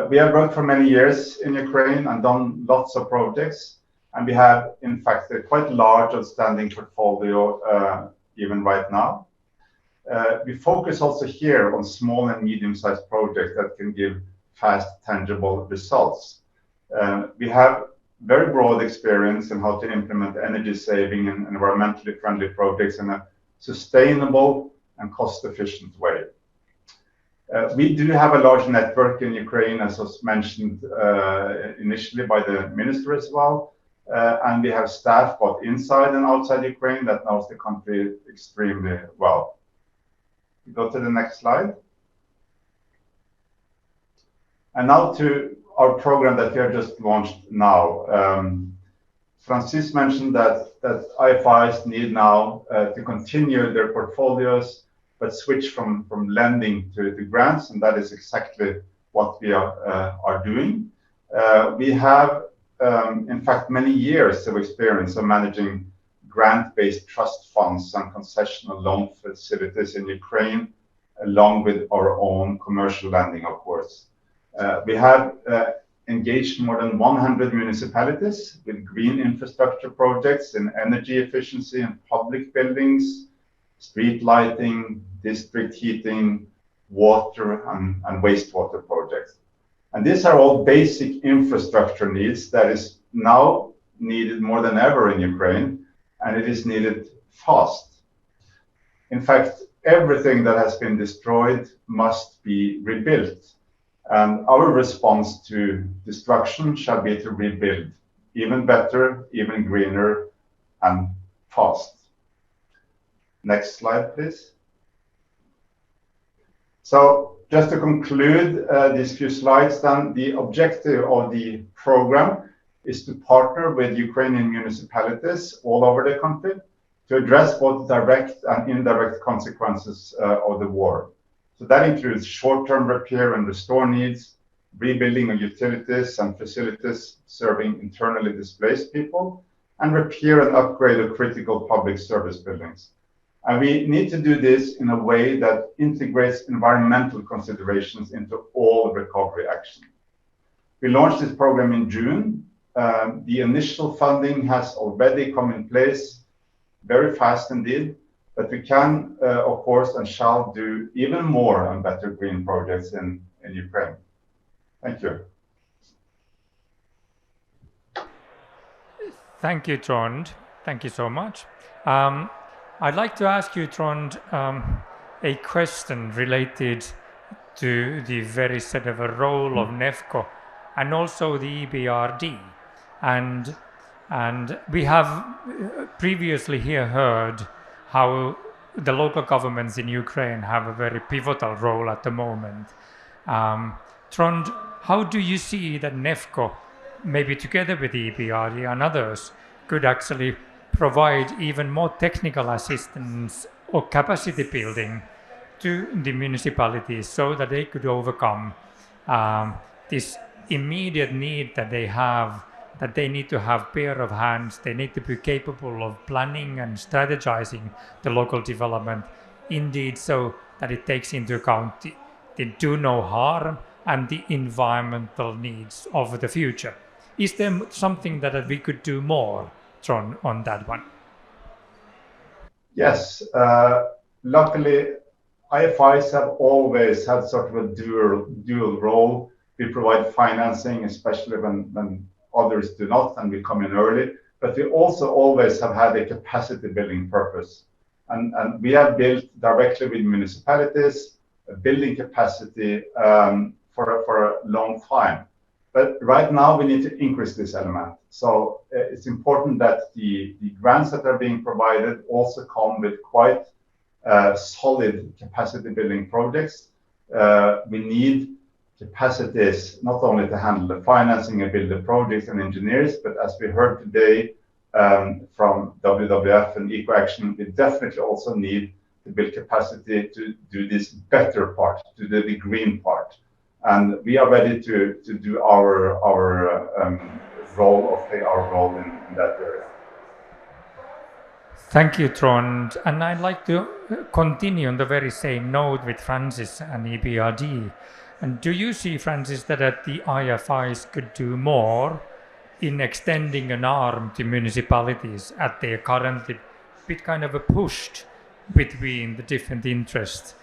We have worked for many years in Ukraine and done lots of projects, and we have, in fact, a quite large outstanding portfolio even right now. We focus also here on small and medium-sized projects that can give fast, tangible results. We have very broad experience in how to implement energy-saving and environmentally friendly projects in a sustainable and cost-efficient way. We do have a large network in Ukraine, as was mentioned initially by the minister as well, and we have staff both inside and outside Ukraine that knows the country extremely well. Go to the next slide. And now to our program that we have just launched now. Francis mentioned that IFIs need now to continue their portfolios, but switch from lending to grants, and that is exactly what we are doing. We have, in fact, many years of experience of managing grant-based trust funds and concessional loan facilities in Ukraine, along with our own commercial lending, of course. We have engaged more than 100 municipalities with green infrastructure projects in energy efficiency and public buildings, street lighting, district heating, water and wastewater projects. And these are all basic infrastructure needs that is now needed more than ever in Ukraine, and it is needed fast. In fact, everything that has been destroyed must be rebuilt. And our response to destruction shall be to rebuild even better, even greener, and fast. Next slide, please. So just to conclude these few slides, then the objective of the program is to partner with Ukrainian municipalities all over the country to address both direct and indirect consequences of the war. So that includes short-term repair and restore needs, rebuilding of utilities and facilities serving internally displaced people, and repair and upgrade of critical public service buildings. And we need to do this in a way that integrates environmental considerations into all recovery action. We launched this program in June. The initial funding has already come in place very fast indeed, but we can, of course, and shall do even more and better green projects in Ukraine. Thank you. Thank you, Trond. Thank you so much. I'd like to ask you, Trond, a question related to the very sort of a role of NEFCO and also the EBRD. And we have previously here heard how the local governments in Ukraine have a very pivotal role at the moment. Trond, how do you see that NEFCO, maybe together with the EBRD and others, could actually provide even more technical assistance or capacity building to the municipalities so that they could overcome this immediate need that they have, that they need to have pair of hands, they need to be capable of planning and strategizing the local development, indeed so that it takes into account the do no harm and the environmental needs of the future. Is there something that we could do more, Trond, on that one? Yes, luckily IFIs have always had sort of a dual role. We provide financing, especially when others do not, and we come in early. But we also always have had a capacity building purpose. And we have built directly with municipalities, building capacity for a long time. But right now we need to increase this element. So it's important that the grants that are being provided also come with quite solid capacity building projects. We need capacities not only to handle the financing and build the projects and engineers, but as we heard today from WWF and EcoAction, we definitely also need to build capacity to do this better part, to do the green part. And we are ready to do our role or play our role in that area. Thank you, Trond. And I'd like to continue on the very same note with Francis and EBRD. And do you see, Francis, that the IFIs could do more in extending an arm to municipalities as they are currently a bit kind of pushed between the different interests?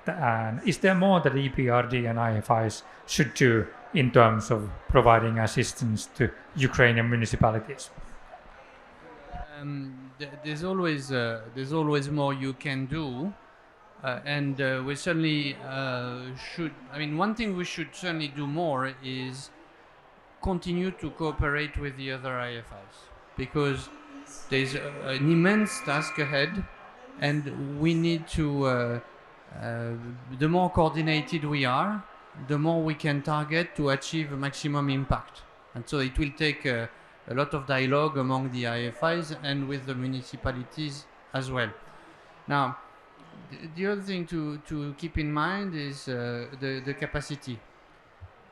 And is there more that EBRD and IFIs should do in terms of providing assistance to Ukrainian municipalities? There's always more you can do, and we certainly should. I mean, one thing we should certainly do more is continue to cooperate with the other IFIs, because there's an immense task ahead, and we need to. The more coordinated we are, the more we can target to achieve a maximum impact. And so it will take a lot of dialogue among the IFIs and with the municipalities as well. Now, the other thing to keep in mind is the capacity.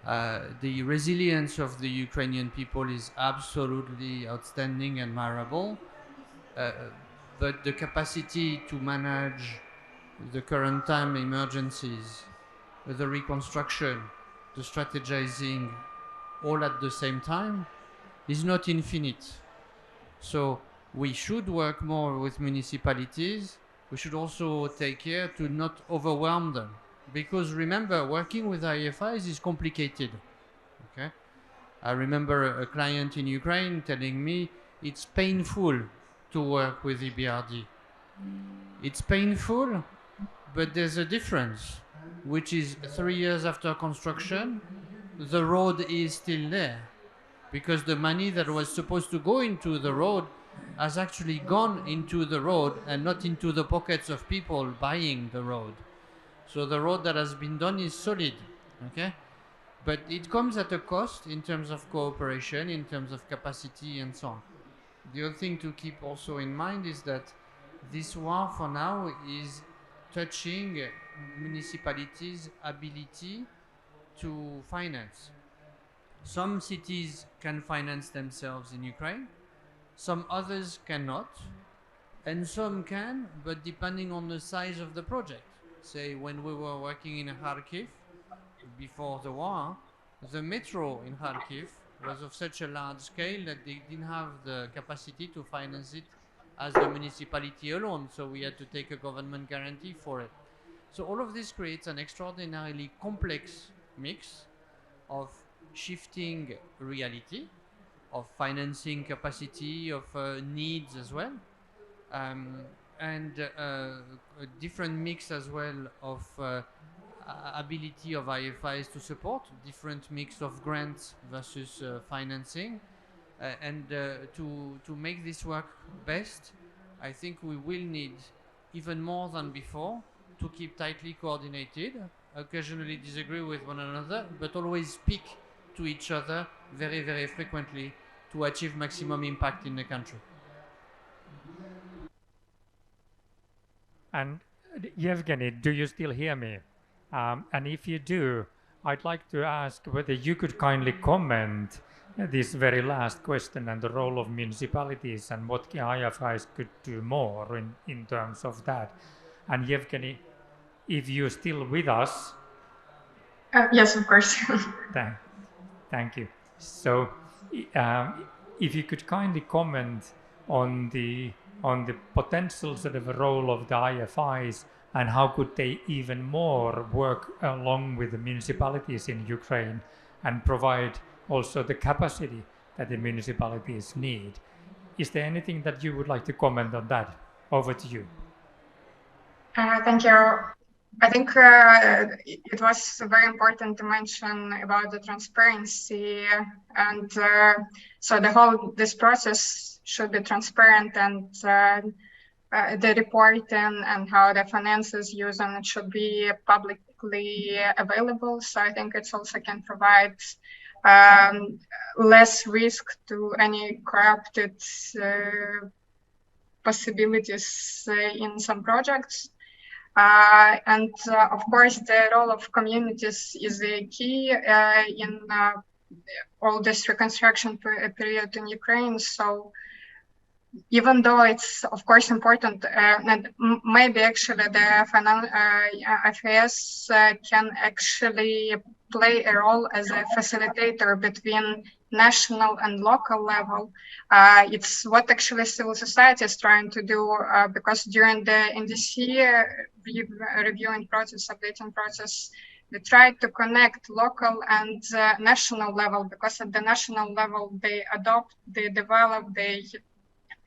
The resilience of the Ukrainian people is absolutely outstanding and admirable, but the capacity to manage the current time emergencies, the reconstruction, the strategizing, all at the same time, is not infinite. So we should work more with municipalities. We should also take care to not overwhelm them. Because remember, working with IFIs is complicated. Okay? I remember a client in Ukraine telling me it's painful to work with EBRD. It's painful, but there's a difference, which is 3 years after construction, the road is still there, because the money that was supposed to go into the road has actually gone into the road and not into the pockets of people buying the road. So the road that has been done is solid, okay? But it comes at a cost in terms of cooperation, in terms of capacity and so on. The other thing to keep also in mind is that this war for now is touching municipalities' ability to finance. Some cities can finance themselves in Ukraine, some others cannot, and some can, but depending on the size of the project. Say, when we were working in Kharkiv before the war, the metro in Kharkiv was of such a large scale that they didn't have the capacity to finance it as the municipality alone, so we had to take a government guarantee for it. So all of this creates an extraordinarily complex mix of shifting reality, of financing capacity, of needs as well, and a different mix as well of ability of IFIs to support, different mix of grants versus financing. And to make this work best, I think we will need, even more than before, to keep tightly coordinated, occasionally disagree with one another, but always speak to each other very, very frequently to achieve maximum impact in the country. And Yevgeny, do you still hear me? And if you do, I'd like to ask whether you could kindly comment this very last question and the role of municipalities and what IFIs could do more in terms of that. And Yevgeny, if you're still with us. Yes, of course. Thank you. So if you could kindly comment on the potential sort of role of the IFIs and how could they even more work along with the municipalities in Ukraine and provide also the capacity that the municipalities need. Is there anything that you would like to comment on that? Over to you. Thank you. I think it was very important to mention about the transparency, and so this process should be transparent, and the reporting and how the finances used and it should be publicly available. So I think it also can provide less risk to any corrupted possibilities in some projects. And of course, the role of communities is a key in all this reconstruction period in Ukraine. So even though it's of course important, and maybe actually the FAS can actually play a role as a facilitator between national and local level. It's what actually civil society is trying to do, because during the NDC reviewing process, updating process, we try to connect local and national level, because at the national level they adopt, they develop, they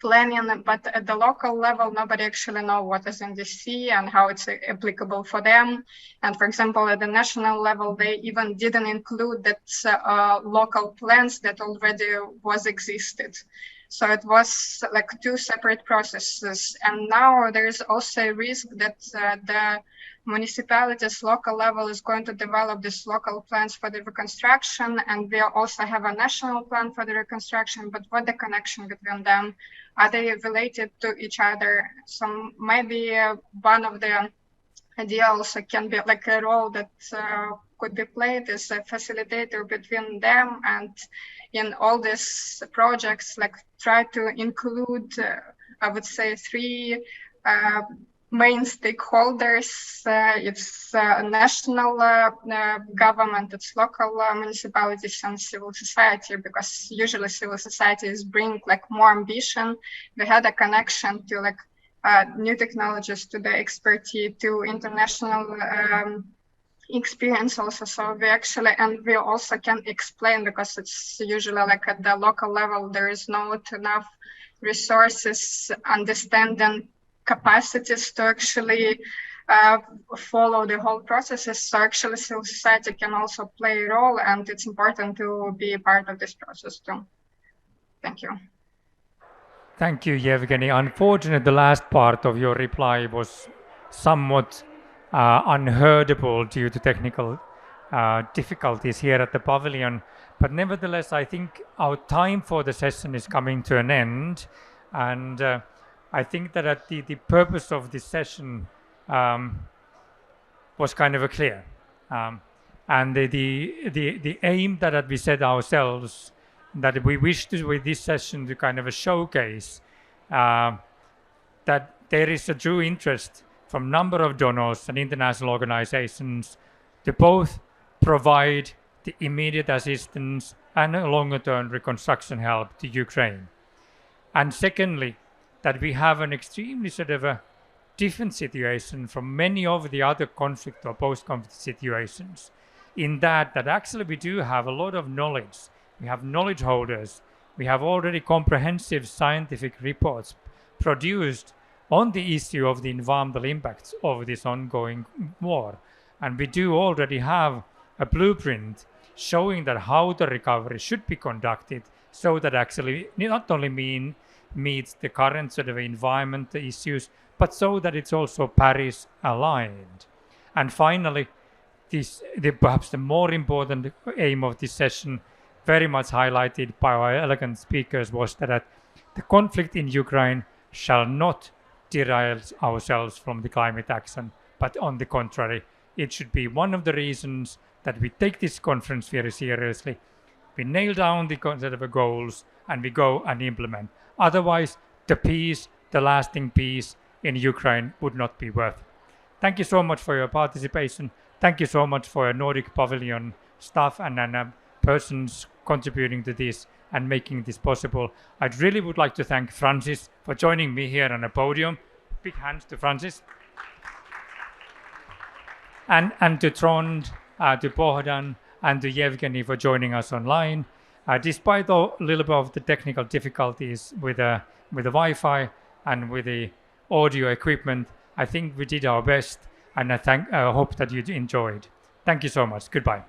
planning, but at the local level, nobody actually know what is NDC and how it's applicable for them. And for example, at the national level, they even didn't include that local plans that already was existed. So it was like two separate processes. And now there is also a risk that the municipalities local level is going to develop these local plans for the reconstruction, and we also have a national plan for the reconstruction, but what the connection between them? Are they related to each other? So maybe one of the ideas can be like a role that could be played as a facilitator between them, and in all these projects, like try to include, I would say, three main stakeholders. It's national government, it's local municipalities, and civil society, because usually civil societies bring like more ambition. We had a connection to like new technologies, to the expertise, to international experience also. So we actually, and we also can explain, because it's usually like at the local level, there is not enough resources, understanding capacities to actually follow the whole processes. So actually civil society can also play a role, and it's important to be a part of this process too. Thank you. Thank you, Yevgeny. Unfortunately, the last part of your reply was somewhat unheardable due to technical difficulties here at the pavilion. But nevertheless, I think our time for the session is coming to an end. And I think that the purpose of this session was kind of clear. And the aim that we set ourselves, that we wish to, with this session, to kind of showcase that there is a true interest from a number of donors and international organizations to both provide the immediate assistance and a longer-term reconstruction help to Ukraine. And secondly, that we have an extremely sort of a different situation from many of the other conflict or post-conflict situations, in that actually we do have a lot of knowledge. We have knowledge holders. We have already comprehensive scientific reports produced on the issue of the environmental impacts of this ongoing war. And we do already have a blueprint showing that how the recovery should be conducted, so that actually not only meets the current sort of environmental issues, but so that it's also Paris aligned. And finally, perhaps the more important aim of this session, very much highlighted by our elegant speakers, was that the conflict in Ukraine shall not derail ourselves from the climate action, but on the contrary, it should be one of the reasons that we take this conference very seriously. We nail down the sort of goals and we go and implement. Otherwise, the peace, the lasting peace in Ukraine would not be worth. Thank you so much for your participation. Thank you so much for your Nordic Pavilion staff and persons contributing to this and making this possible. I really would like to thank Francis for joining me here on the podium. Big hands to Francis. And to Trond, to Bohdan, and to Yevgeny for joining us online. Despite a little bit of the technical difficulties with the Wi-Fi and with the audio equipment, I think we did our best, and I hope that you enjoyed. Thank you so much. Goodbye.